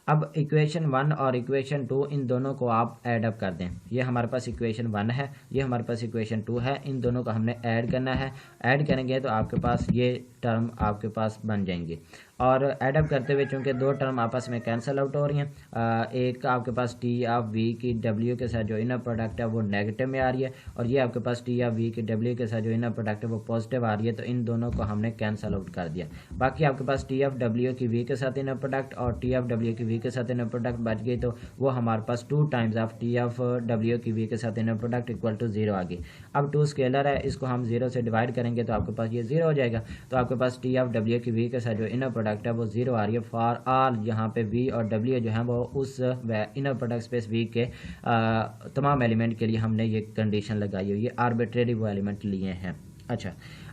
Speaker 1: अब इक्वेशन 1 और इक्वेशन 2 इन दोनों को आप ऐड अप कर दें। ये हमारे पास इक्वेशन 1 है, ये हमारे पास इक्वेशन 2 है, इन दोनों को हमने ऐड करना है। ऐड करेंगे तो आपके पास ये टर्म आपके पास बन जाएंगे और ऐड अप करते हुए चूँकि 2 टर्म आपस में कैंसिल आउट हो रही हैं, एक आपके पास टी ऑफ वी की डब्ल्यू के साथ जो इनर प्रोडक्ट है वो नेगेटिव में आ रही है और ये आपके पास टी ऑफ वी की डब्ल्यू के साथ जो इनर प्रोडक्ट है वो पॉजिटिव आ रही है। तो इन दोनों को हमने कैंसिल आउट कर दिया। बाकी आपके पास टी ऑफ डब्ल्यू की वी के साथ इनर प्रोडक्ट और टी ऑफ डब्ल्यू की वी के साथ इनर प्रोडक्ट बच गई, तो वो हमारे पास 2 times of T of W की वी के साथ इनर प्रोडक्ट इक्वल टू 0 आ गई। अब 2 स्केलर है, इसको हम 0 से डिवाइड करेंगे तो आपके पास ये 0 हो जाएगा। तो आपके पास टी ऑफ डब्ल्यू की वी के साथ जो इनर प्रोडक्ट है वो 0 आ रही है फॉर ऑल। यहाँ पे वी और डब्ल्यू जो है वो उस इनर प्रोडक्ट स्पेस वी के तमाम एलिमेंट के लिए हमने ये कंडीशन लगाई हुई है, आर्बिट्रेरी वो एलिमेंट लिए हैं। अच्छा,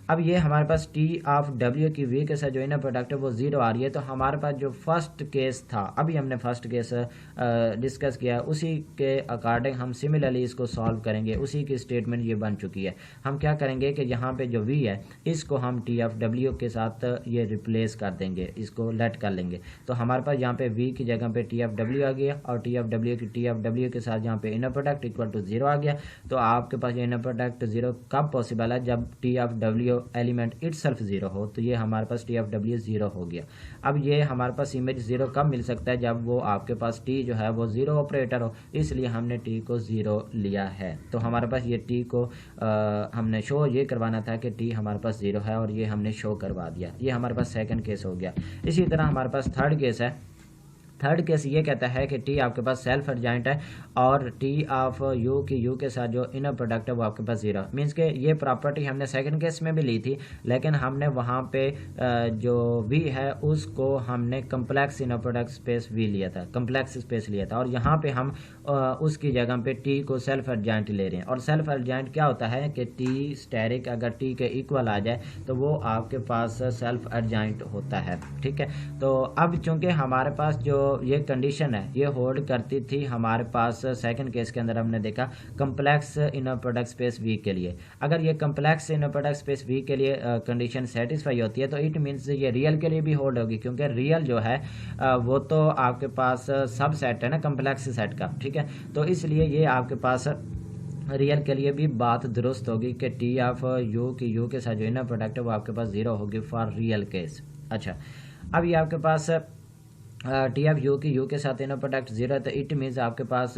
Speaker 1: अब ये हमारे पास टी ऑफ डब्ल्यू की वी के साथ जो इनर प्रोडक्ट है वो 0 आ रही है। तो हमारे पास जो फर्स्ट केस था, अभी हमने फर्स्ट केस डिस्कस किया, उसी के अकॉर्डिंग हम सिमिलरली इसको सॉल्व करेंगे। उसी की स्टेटमेंट ये बन चुकी है। हम क्या करेंगे कि यहाँ पे जो वी है इसको हम टी ऑफ डब्ल्यू के साथ ये रिप्लेस कर देंगे, इसको लेट कर लेंगे। तो हमारे पास यहाँ पे वी की जगह पे टी ऑफ डब्ल्यू आ गया और टी ऑफ डब्ल्यू के साथ यहाँ पे इनर प्रोडक्ट इक्वल टू 0 आ गया। तो आपके पास ये इनर प्रोडक्ट 0 कब पॉसिबल है? जब T of W element itself 0 हो। तो ये हमारे पास टी ऑफ डब्ल्यू 0 हो गया। अब ये हमारे पास इमेज 0 कब मिल सकता है? जब वो आपके पास टी जो है वो 0 ऑपरेटर हो, इसलिए हमने टी को 0 लिया है। तो हमारे पास ये टी को हमने शो ये करवाना था कि टी हमारे पास 0 है और ये हमने शो करवा दिया। ये हमारे पास सेकंड केस हो गया। इसी तरह हमारे पास थर्ड केस है। थर्ड केस ये कहता है कि टी आपके पास सेल्फ एडजॉइंट है और टी ऑफ यू की यू के साथ जो इनर प्रोडक्ट है वो आपके पास 0। मीन्स के ये प्रॉपर्टी हमने सेकंड केस में भी ली थी, लेकिन हमने वहाँ पे जो वी है उसको हमने complex inner product space V लिया था, कम्प्लेक्स स्पेस लिया था। और यहाँ पे हम उसकी जगह पे टी को सेल्फ एडजॉइंट ले रहे हैं। और सेल्फ एडजॉइंट क्या होता है कि टी स्टेरिक अगर टी के इक्वल आ जाए तो वो आपके पास सेल्फ एडजॉइंट होता है। ठीक है, तो अब चूंकि हमारे पास जो ये कंडीशन है ये होल्ड करती थी हमारे पास सेकंड केस के अंदर, हमने देखा complex inner product space V के लिए। अगर ये complex inner product space V के लिए कंडीशन सेटिस्फाई होती है तो इट मीन्स ये रियल के लिए भी होल्ड होगी, क्योंकि रियल जो है वो तो आपके पास सब सेट है ना कम्प्लेक्स सेट का। ठीक है, तो इसलिए ये आपके पास रियल के लिए भी बात दुरुस्त होगी कि टी ऑफ यू की यू के साथ जो इनर प्रोडक्ट है वो आपके पास 0 होगी फॉर रियल केस। अच्छा, अब ये आपके पास
Speaker 2: टी ऑफ यू की यू के साथ इनर प्रोडक्ट जीरो है, तो इट मीन्स आपके पास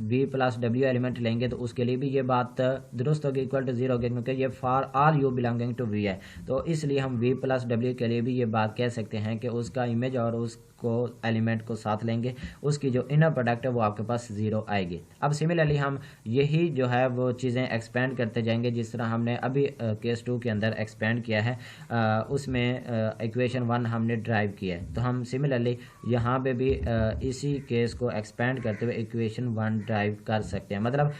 Speaker 2: वी प्लस डब्ल्यू एलिमेंट लेंगे तो उसके लिए भी ये बात दुरुस्त होगी, इक्वल टू जीरो होगी, क्योंकि ये for all u belonging to V है। तो इसलिए हम वी प्लस डब्ल्यू के लिए भी ये बात कह सकते हैं कि उसका इमेज और उसको एलिमेंट को साथ लेंगे, उसकी जो इनर प्रोडक्ट है वो आपके पास जीरो आएगी। अब सिमिलरली हम यही जो है वो चीज़ें एक्सपेंड करते जाएंगे, जिस तरह हमने अभी केस 2 के अंदर एक्सपेंड किया है, उसमें इक्वेशन 1 हमने ड्राइव किया है। तो हम सिमिलरली यहाँ पे भी इसी केस को एक्सपेंड करते हुए इक्वेशन 1 ड्राइव कर सकते हैं। मतलब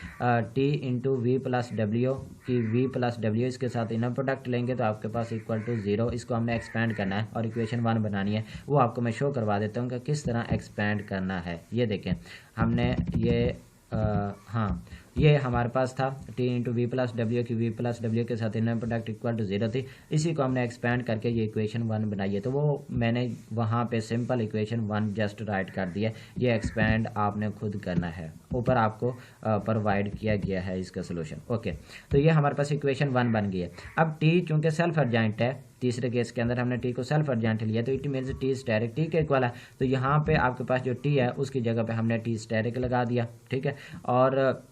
Speaker 2: T into V plus W की वी प्लस डब्ल्यू इसके साथ इनर प्रोडक्ट लेंगे तो आपके पास इक्वल टू जीरो, इसको हमने एक्सपेंड करना है और इक्वेशन 1 बनानी है। वो आपको मैं शो करवा देता हूँ कि किस तरह एक्सपेंड करना है। ये देखें, हमने ये हाँ, ये हमारे पास था T into V plus W की वी प्लस डब्ल्यू के साथ inner product equal to zero थी। इसी को हमने एक्सपेंड करके ये इक्वेशन 1 बनाई है। तो वो मैंने वहाँ पे सिंपल इक्वेशन 1 जस्ट राइट कर दिया। ये एक्सपेंड आपने खुद करना है, ऊपर आपको प्रोवाइड किया गया है इसका सोल्यूशन। ओके, तो ये हमारे पास इक्वेशन 1 बन गई है। अब टी चूँकि सेल्फ एडजॉइंट है, तीसरे केस के अंदर हमने टी को सेल्फ एडजॉइंट लिया, तो it means T asterisk T के इक्वल है। तो यहाँ पे आपके पास जो टी है उसकी जगह पे हमने टी स्टेरिक लगा दिया, ठीक है। और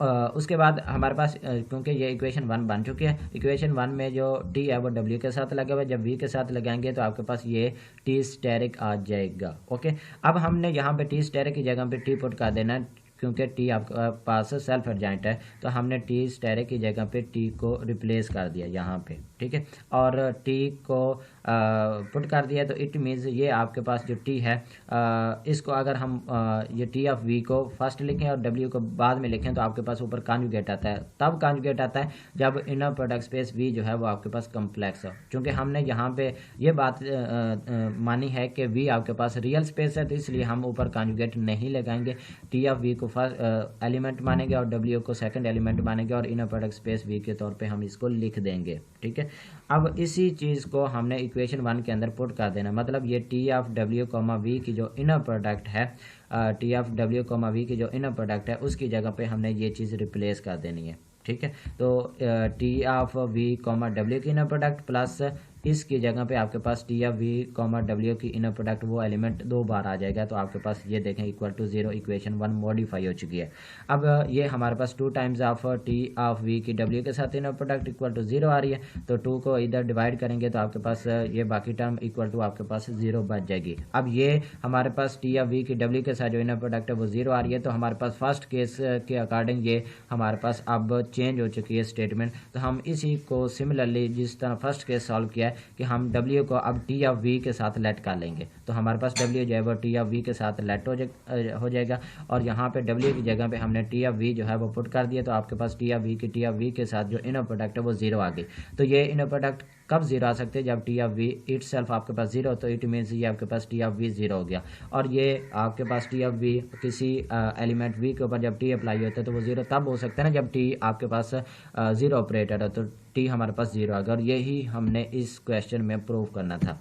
Speaker 2: उसके बाद हमारे पास क्योंकि ये इक्वेशन 1 बन चुकी है, इक्वेशन 1 में जो टी है वो डब्ल्यू के साथ लगा हुआ है, जब वी के साथ लगाएंगे तो आपके पास ये टी स्टेरिक आ जाएगा। ओके, अब हमने यहाँ पे टी स्टेरिक की जगह पे टी पुट कर देना है, क्योंकि टी आपके पास सेल्फ एडजॉइंट है, तो हमने टी स्टेरिक की जगह पे टी को रिप्लेस कर दिया यहाँ पे, ठीक है। और टी को पुट कर दिया, तो इट मीन्स ये आपके पास जो टी है, इसको अगर हम ये टी ऑफ वी को फर्स्ट लिखें और डब्ल्यू को बाद में लिखें तो आपके पास ऊपर कॉन्जुगेट आता है। तब कॉन्जुगेट आता है जब इनर प्रोडक्ट स्पेस वी जो है वो आपके पास कम्प्लेक्स हो। क्योंकि हमने यहाँ पे ये बात मानी है कि वी आपके पास रियल स्पेस है, तो इसलिए हम ऊपर कॉन्जुगेट नहीं लगाएंगे। टी ऑफ वी को फर्स्ट एलिमेंट मानेंगे और डब्ल्यू को सेकंड एलिमेंट मानेंगे और इनर प्रोडक्ट स्पेस वी के तौर पे हम इसको लिख देंगे, ठीक है। अब इसी चीज़ को हमने इक्वेशन 1 के अंदर पुट कर देना। मतलब ये T of W comma V की जो इनर प्रोडक्ट है, T of W comma V की जो इनर प्रोडक्ट है उसकी जगह पे हमने ये चीज़ रिप्लेस कर देनी है, ठीक है। तो T of we comma W की इनर प्रोडक्ट प्लस इसकी जगह पे आपके पास T of we comma W की इनर प्रोडक्ट वो एलिमेंट 2 बार आ जाएगा, तो आपके पास ये देखें equal to zero, equation 1 modify हो चुकी है। अब ये हमारे पास 2 times of T of V की डब्ल्यू के साथ inner product equal to zero आ रही है, तो 2 को इधर डिवाइड करेंगे तो आपके पास ये बाकी टर्म इक्वल टू आपके पास जीरो बच जाएगी। अब ये हमारे पास टी ऑफ वी की डब्ल्यू के साथ जो इनर प्रोडक्ट है वो जीरो आ रही है, तो हमारे पास फर्स्ट केस के अकॉर्डिंग ये हमारे पास अब चेंज हो चुकी है स्टेटमेंट। तो हम इसी को सिमिलरली जिस तरह फर्स्ट केस सॉल्व किया है कि हम डब्ल्यू को अब टी ऑफ वी के साथ लेट कर लेंगे, तो हमारे पास डब्ल्यू जो है वो टी ऑफ वी के साथ लेट हो जाएगा। और यहाँ पे डब्ल्यू की जगह पे हमने टी ऑफ वी जो है वो पुट कर दिया, तो आपके पास टी ऑफ वी के साथ जो इनर प्रोडक्ट है वो जीरो आ गई। तो ये इनर प्रोडक्ट कब जीरो आ सकते हैं? जब टी ऑफ वी इट सेल्फ आपके पास जीरो, तो इट मीन्स ये आपके पास टी ऑफ वी जीरो हो गया। और ये आपके पास टी ऑफ वी किसी एलिमेंट वी के ऊपर जब टी अप्लाई होता है तो वो जीरो तब हो सकता है ना जब टी आपके पास जीरो ऑपरेटर है, तो टी हमारे पास जीरो आ गया। और यही हमने इस क्वेश्चन में प्रूव करना था।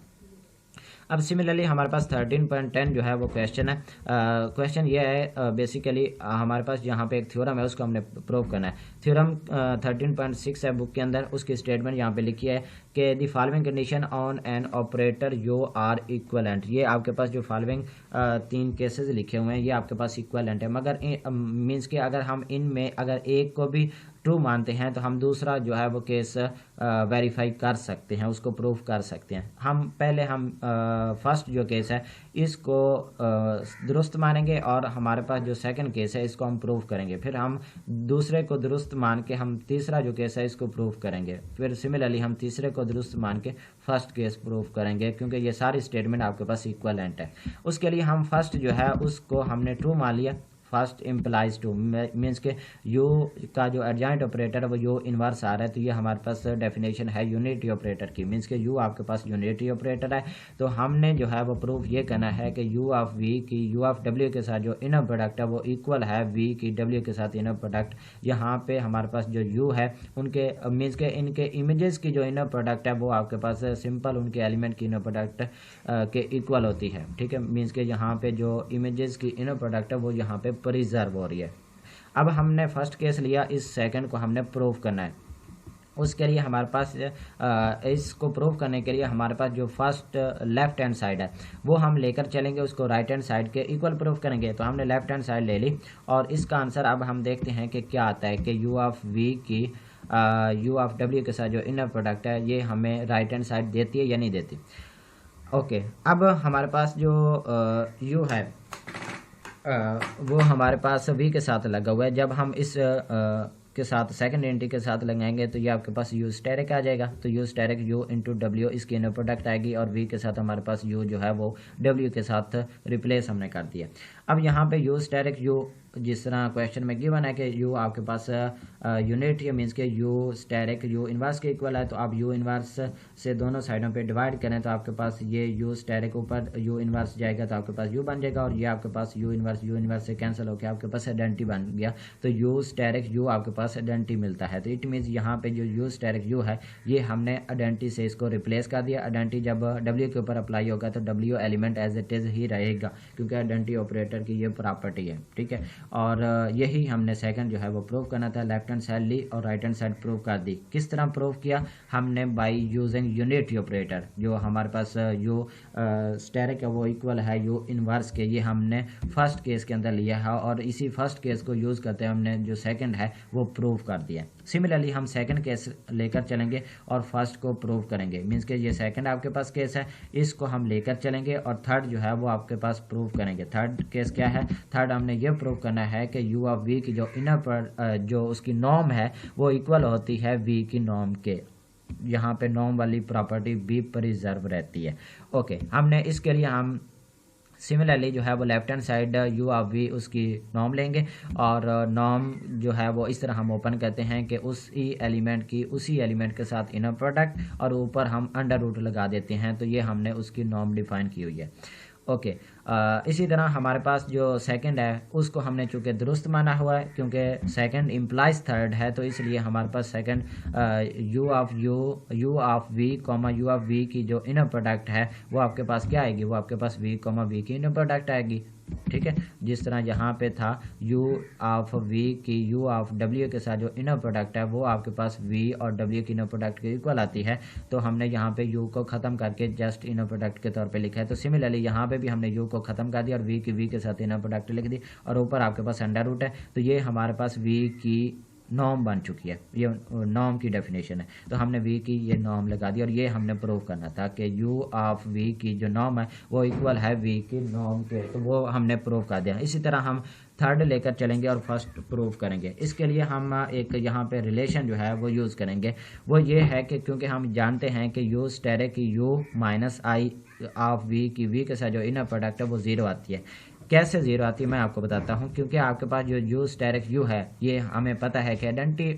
Speaker 2: अब सिमिलरली हमारे पास 13.10 जो है वो क्वेश्चन है। क्वेश्चन ये है बेसिकली हमारे पास यहाँ पे एक थ्योरम है, उसको हमने प्रूव करना है। थ्योरम 13.6 है बुक के अंदर, उसकी स्टेटमेंट यहाँ पे लिखी है कि the following condition on an operator U are equivalent. ये आपके पास जो फॉलोइंग 3 केसेस लिखे हुए हैं ये आपके पास इक्वलेंट है, मगर मीन्स कि अगर हम इनमें अगर एक को भी ट्रू मानते हैं तो हम दूसरा जो है वो केस वेरीफाई कर सकते हैं, उसको प्रूफ कर सकते हैं। हम पहले फर्स्ट जो केस है इसको दुरुस्त मानेंगे और हमारे पास जो सेकंड केस है इसको हम प्रूफ करेंगे, फिर हम दूसरे को दुरुस्त मान के हम तीसरा जो केस है इसको प्रूफ करेंगे, फिर सिमिलरली हम तीसरे को दुरुस्त मान के फर्स्ट केस प्रूफ करेंगे, क्योंकि ये सारी स्टेटमेंट आपके पास इक्वलेंट है। उसके लिए हम फर्स्ट जो है उसको हमने ट्रू मान लिया, फर्स्ट इम्प्लाइज टू मीन्स के यू का जो एडजॉइंट ऑपरेटर है वो यू इनवर्स आ रहा है, तो ये हमारे पास डेफिनेशन है यूनिटी ऑपरेटर की, मीन्स के यू आपके पास यूनिटी ऑपरेटर है। तो हमने जो है वो प्रूफ ये करना है कि यू ऑफ वी की यू ऑफ डब्ल्यू के साथ जो इनर प्रोडक्ट है वो इक्वल है वी की डब्ल्यू के साथ इनर प्रोडक्ट। यहाँ पे हमारे पास जो यू है उनके मीन्स के इनके इमेजेस की जो इनर प्रोडक्ट है वो आपके पास सिंपल उनके एलिमेंट की इनर प्रोडक्ट के इक्वल होती है, ठीक है। मीन्स के यहाँ पे जो इमेजेस की इनर प्रोडक्ट है वो यहाँ पे प्रिजर्व हो रही है। अब हमने फर्स्ट केस लिया, इस सेकंड को हमने प्रूव करना है। उसके लिए हमारे पास इसको प्रूव करने के लिए हमारे पास जो फर्स्ट लेफ्ट हैंड साइड है वो हम लेकर चलेंगे, उसको राइट हैंड साइड के इक्वल प्रूफ करेंगे। तो हमने लेफ्ट हैंड साइड ले ली और इसका आंसर अब हम देखते हैं कि क्या आता है कि यू ऑफ वी की यू ऑफ डब्ल्यू के साथ जो इनर प्रोडक्ट है ये हमें राइट हैंड साइड देती है या नहीं देती। ओके, अब हमारे पास जो यू है वो हमारे पास वी के साथ लगा हुआ है। जब हम इस के साथ सेकंड एंटी के साथ लगाएंगे तो ये आपके पास यू स्टेरिक आ जाएगा। तो U asterisk U into W इसकी इनर प्रोडक्ट आएगी और वी के साथ हमारे पास यू जो है वो डब्ल्यू के साथ रिप्लेस हमने कर दिया। अब यहाँ पे यू स्टेरिक यू जिस तरह क्वेश्चन में गिवन है कि यू आपके पास यूनिट ये मीन्स के यू स्टेरिक यू इन्वर्स के इक्वल है, तो आप यू इन्वर्स से दोनों साइडों पे डिवाइड करें तो आपके पास ये यू स्टेरिक ऊपर यू इन्वर्स जाएगा तो आपके पास यू बन जाएगा और ये आपके पास यू इन्वर्स से कैंसिल होकर आपके पास आइडेंटिटी बन गया। तो यू स्टेरिक यू आपके पास आइडेंटिटी मिलता है। तो इट मीन्स यहाँ पे जो यू स्टेरिक यू है ये हमने आइडेंटिटी से इसको रिप्लेस कर दिया। आइडेंटिटी जब डब्ल्यू के ऊपर अप्लाई होगा तो W element as it is ही रहेगा क्योंकि आइडेंटिटी ऑपरेटर की ये प्रॉपर्टी है, ठीक है। और यही हमने सेकंड जो है वो प्रूव करना था। लेफ्ट हैंड साइड ली और राइट हैंड साइड प्रूव कर दी। किस तरह प्रूव किया हमने? By using unity operator. जो हमारे पास यू स्टेरिक है वो इक्वल है यू इनवर्स के, ये हमने फर्स्ट केस के अंदर लिया है और इसी फर्स्ट केस को यूज़ करते हैं हमने जो सेकंड है वो प्रूव कर दिया। सिमिलरली हम सेकंड केस लेकर चलेंगे और फर्स्ट को प्रूव करेंगे। मीन्स कि ये सेकंड आपके पास केस है, इसको हम लेकर चलेंगे और थर्ड जो है वो आपके पास प्रूव करेंगे। थर्ड केस क्या है? थर्ड हमने ये प्रूव करना है कि यू ऑफ वी की जो इनर पर जो उसकी नॉर्म है वो इक्वल होती है वी की नॉर्म के। यहाँ पे नॉर्म वाली प्रॉपर्टी बी प्रिजर्व रहती है। ओके, हमने इसके लिए हम सिमिलरली जो है वो left hand side U of V उसकी नॉर्म लेंगे और नॉर्म जो है वो इस तरह हम ओपन करते हैं कि उसी एलिमेंट के साथ इनर प्रोडक्ट और ऊपर हम अंडर रूट लगा देते हैं। तो ये हमने उसकी नॉर्म डिफाइन की हुई है। ओके, इसी तरह हमारे पास जो सेकंड है उसको हमने चूँकि दुरुस्त माना हुआ है क्योंकि सेकंड इम्प्लाइज थर्ड है, तो इसलिए हमारे पास second U of we comma U of V की जो इनर प्रोडक्ट है वो आपके पास क्या आएगी? वो आपके पास वी कॉमा वी की इनर प्रोडक्ट आएगी, ठीक है। जिस तरह यहाँ पे था यू ऑफ वी की यू ऑफ डब्ल्यू के साथ जो इनर प्रोडक्ट है वो आपके पास वी और डब्ल्यू की इनर प्रोडक्ट के इक्वल आती है, तो हमने यहाँ पे यू को ख़त्म करके जस्ट इनर प्रोडक्ट के तौर पे लिखा है। तो सिमिलरली यहाँ पे भी हमने यू को ख़त्म कर दिया और वी के साथ इनर प्रोडक्ट लिख दी और ऊपर आपके पास अंडर रूट है। तो ये हमारे पास वी की नॉर्म बन चुकी है, ये नॉर्म की डेफिनेशन है। तो हमने वी की ये नॉर्म लगा दी और ये हमने प्रूव करना था कि यू ऑफ वी की जो नॉर्म है वो इक्वल है वी की नॉर्म के, तो वो हमने प्रूव कर दिया। इसी तरह हम थर्ड लेकर चलेंगे और फर्स्ट प्रूव करेंगे। इसके लिए हम एक यहाँ पे रिलेशन जो है वो यूज़ करेंगे। वो ये है कि क्योंकि हम जानते हैं कि यू स्टेरिक की U minus I of V की वी के साथ जो इनर प्रोडक्ट है वो ज़ीरो आती है। कैसे ज़ीरो आती है मैं आपको बताता हूँ। क्योंकि आपके पास जो यू स्टेरिक यू है ये हमें पता है कि आइडेंटिटी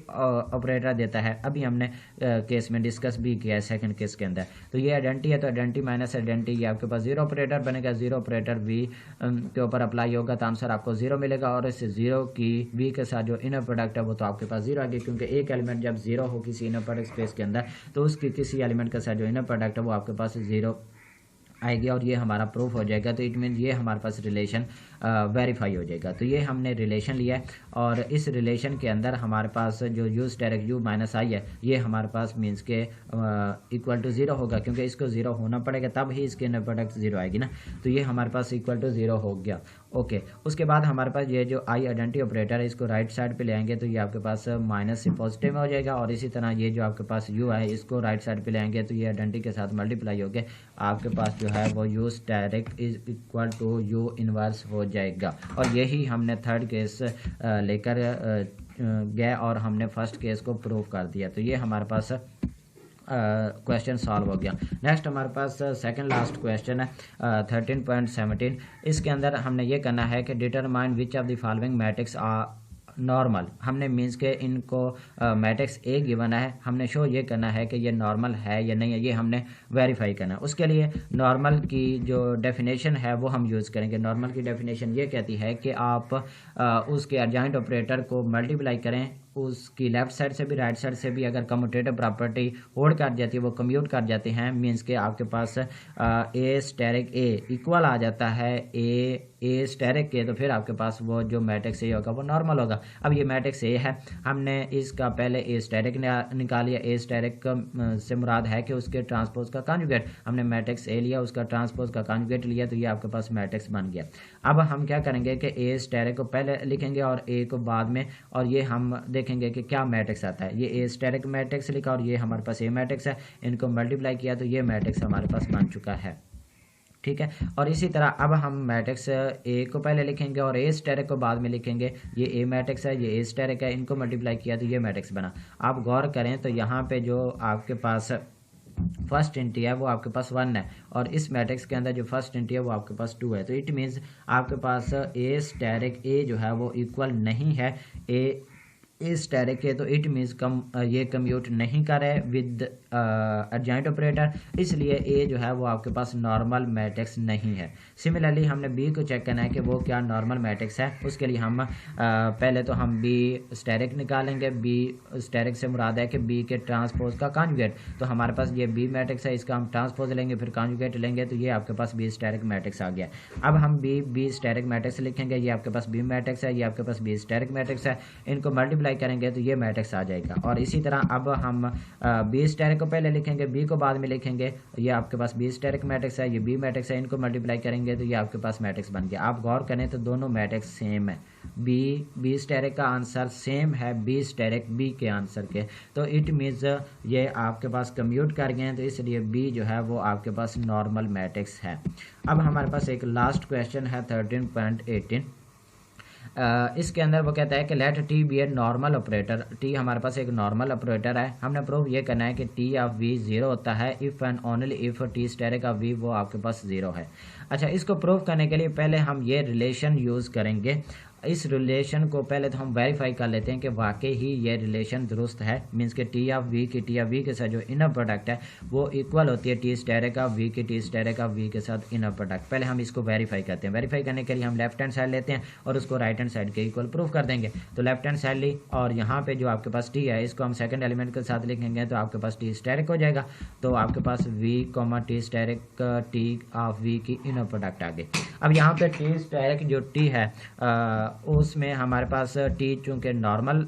Speaker 2: ऑपरेटर देता है। अभी हमने केस में डिस्कस भी किया है सेकंड केस के अंदर। तो ये आइडेंटिटी है तो आइडेंटिटी माइनस आइडेंटिटी ये आपके पास जीरो ऑपरेटर बनेगा। जीरो ऑपरेटर वी के ऊपर अप्लाई होगा तो आंसर आपको जीरो मिलेगा और इस जीरो की वी के साथ जो इनर प्रोडक्ट है वो तो आपके पास जीरो आएगी, क्योंकि एक एलिमेंट जब जीरो हो किसी इनर प्रोडक्ट स्पेस के अंदर तो उसकी किसी एलिमेंट के साथ जो इनर प्रोडक्ट है वो आपके पास जीरो आएगी और ये हमारा प्रूफ हो जाएगा। तो इट मीन ये हमारे पास रिलेशन वेरीफाई हो जाएगा। तो ये हमने रिलेशन लिया है और इस रिलेशन के अंदर हमारे पास जो यू स्टेरिक यू माइनस आई है ये हमारे पास मीन्स के इक्वल टू ज़ीरो होगा, क्योंकि इसको ज़ीरो होना पड़ेगा तब ही इसके इनर प्रोडक्ट ज़ीरो आएगी ना। तो ये हमारे पास इक्वल टू ज़ीरो हो गया। ओके, उसके बाद हमारे पास ये जो आई आइडेंटिटी ऑपरेटर है इसको राइट साइड पे ले आएंगे तो ये आपके पास माइनस से पॉजिटिव में हो जाएगा और इसी तरह ये जो आपके पास यू है इसको राइट साइड पे ले आएंगे तो ये आइडेंटिटी के साथ मल्टीप्लाई होकर आपके पास जो है वो U asterisk is equal to U inverse हो जाएगा। और यही हमने थर्ड केस लेकर गए और हमने फर्स्ट केस को प्रूव कर दिया। तो ये हमारे पास क्वेश्चन सॉल्व हो गया। नेक्स्ट हमारे पास सेकंड लास्ट क्वेश्चन है 13.17। इसके अंदर हमने ये करना है कि determine which of the following matrix are normal. हमने मीन्स के इनको मैट्रिक्स ए गिवन है, हमने शो ये करना है कि ये नॉर्मल है या नहीं है, ये हमने वेरीफाई करना है। उसके लिए नॉर्मल की जो डेफिनेशन है वो हम यूज़ करेंगे। नॉर्मल की डेफिनेशन ये कहती है कि आप उसके एडजॉइंट ऑपरेटर को मल्टीप्लाई करें उसकी लेफ्ट साइड से भी राइट साइड से भी अगर कम्यूटेटिव प्रॉपर्टी होल्ड कर जाती है, वो कम्यूट कर जाते हैं, मीन्स के आपके पास ए स्टेरिक ए इक्वल आ जाता है ए स्टेरिक के, तो फिर आपके पास वो जो मैट्रिक्स ए होगा वो नॉर्मल होगा। अब ये मैट्रिक्स ए है, हमने इसका पहले ए स्टेरिक निकाल लिया। ए स्टेरिक से मुराद है कि उसके ट्रांसपोज का कॉन्जुगेट, हमने मैट्रिक्स ए लिया, उसका ट्रांसपोज का कॉन्जुगेट लिया, तो ये आपके पास मैट्रिक्स बन गया। अब हम क्या करेंगे कि ए स्टेरिक को पहले लिखेंगे और ए को बाद में, और ये हम देखेंगे कि क्या मैट्रिक्स आता है। ये ए स्टेरिक मैट्रिक्स लिखा और ये हमारे पास ए मैट्रिक्स है, इनको मल्टीप्लाई किया तो ये मैट्रिक्स हमारे पास बन चुका है, ठीक है। और इसी तरह अब हम मैट्रिक्स ए को पहले लिखेंगे और ए स्टेरिक को बाद में लिखेंगे। ये ए मैट्रिक्स है, ये ए स्टेरिक है, इनको मल्टीप्लाई किया तो ये मैट्रिक्स बना। आप गौर करें तो यहाँ पे जो आपके पास फर्स्ट इंटी है वो आपके पास 1 है, और इस मैट्रिक्स के अंदर जो फर्स्ट इंटी है वो आपके पास 2 है। तो इट मीन्स आपके पास ए स्टेरिक ए जो है वो इक्वल नहीं है ए स्टेरिक है, तो इट मीन्स ये कम्यूट नहीं कर रहे विद एडजॉइंट ऑपरेटर, इसलिए ए जो है वो आपके पास नॉर्मल मैट्रिक्स नहीं है। सिमिलरली हमने बी को चेक करना है कि वो क्या नॉर्मल मैट्रिक्स है। उसके लिए हम पहले तो हम बी स्टेरिक निकालेंगे। बी स्टेरिक से मुराद है कि बी के ट्रांसपोज का कॉन्जुगेट, तो हमारे पास ये बी मैट्रिक्स है, इसका हम ट्रांसपोज लेंगे फिर कॉन्जुगेट लेंगे, तो ये आपके पास बी स्टेरिक मैट्रिक्स आ गया। अब हम बी स्टेरिक मैट्रिक्स लिखेंगे, ये आपके पास बी मैट्रिक्स है, ये आपके पास बी स्टेरिक मैट्रिक्स है, इनको मल्टीप्लाई करेंगे तो ये मैट्रिक्स आ जाएगा। और इसी तरह अब हम बी स्टेरिक को पहले लिखेंगे, बी को बाद में लिखेंगे, ये आपके पास बी स्टेरिक मैट्रिक्स है, ये बी मैट्रिक्स है, इनको मल्टीप्लाई करेंगे तो ये आपके पास मैट्रिक्स बन गया। आप गौर करें तो दोनों मैट्रिक्स सेम है, बी स्टेरिक का आंसर सेम है बी स्टेरिक बी के आंसर के, तो इट मीन्स ये आपके पास कम्यूट कर गए हैं, तो इसलिए बी जो है वो आपके पास नॉर्मल मैट्रिक्स है। अब हमारे पास एक लास्ट क्वेश्चन है 13.18। इसके अंदर वो कहता है कि let T be a normal operator. T हमारे पास एक नॉर्मल ऑपरेटर है, हमने प्रूव ये करना है कि टी ऑफ वी 0 होता है if and only if T asterisk of V वो आपके पास 0 है। अच्छा, इसको प्रूव करने के लिए पहले हम ये रिलेशन यूज़ करेंगे। इस रिलेशन को पहले तो हम वेरीफाई कर लेते हैं कि वाकई ही ये रिलेशन दुरुस्त है, मीन्स के टी ऑफ वी के साथ जो इनर प्रोडक्ट है वो इक्वल होती है टी स्टेरिक ऑफ वी की टी स्टेरिक ऑफ वी के साथ इनर प्रोडक्ट। पहले हम इसको वेरीफाई करते हैं। वेरीफाई करने के लिए हम लेफ्ट हैंड साइड लेते हैं और उसको राइट हैंड साइड के इक्वल प्रूफ कर देंगे। तो लेफ्ट हैंड साइड ली और यहाँ पे जो आपके पास टी है इसको हम सेकंड एलिमेंट के साथ लिखेंगे, तो आपके पास टी स्टेरिक हो जाएगा। तो आपके पास V T asterisk T of V की इनर प्रोडक्ट आ गई। अब यहाँ पे टी स्टेरिक जो टी है उसमें हमारे पास टी चूँकि नॉर्मल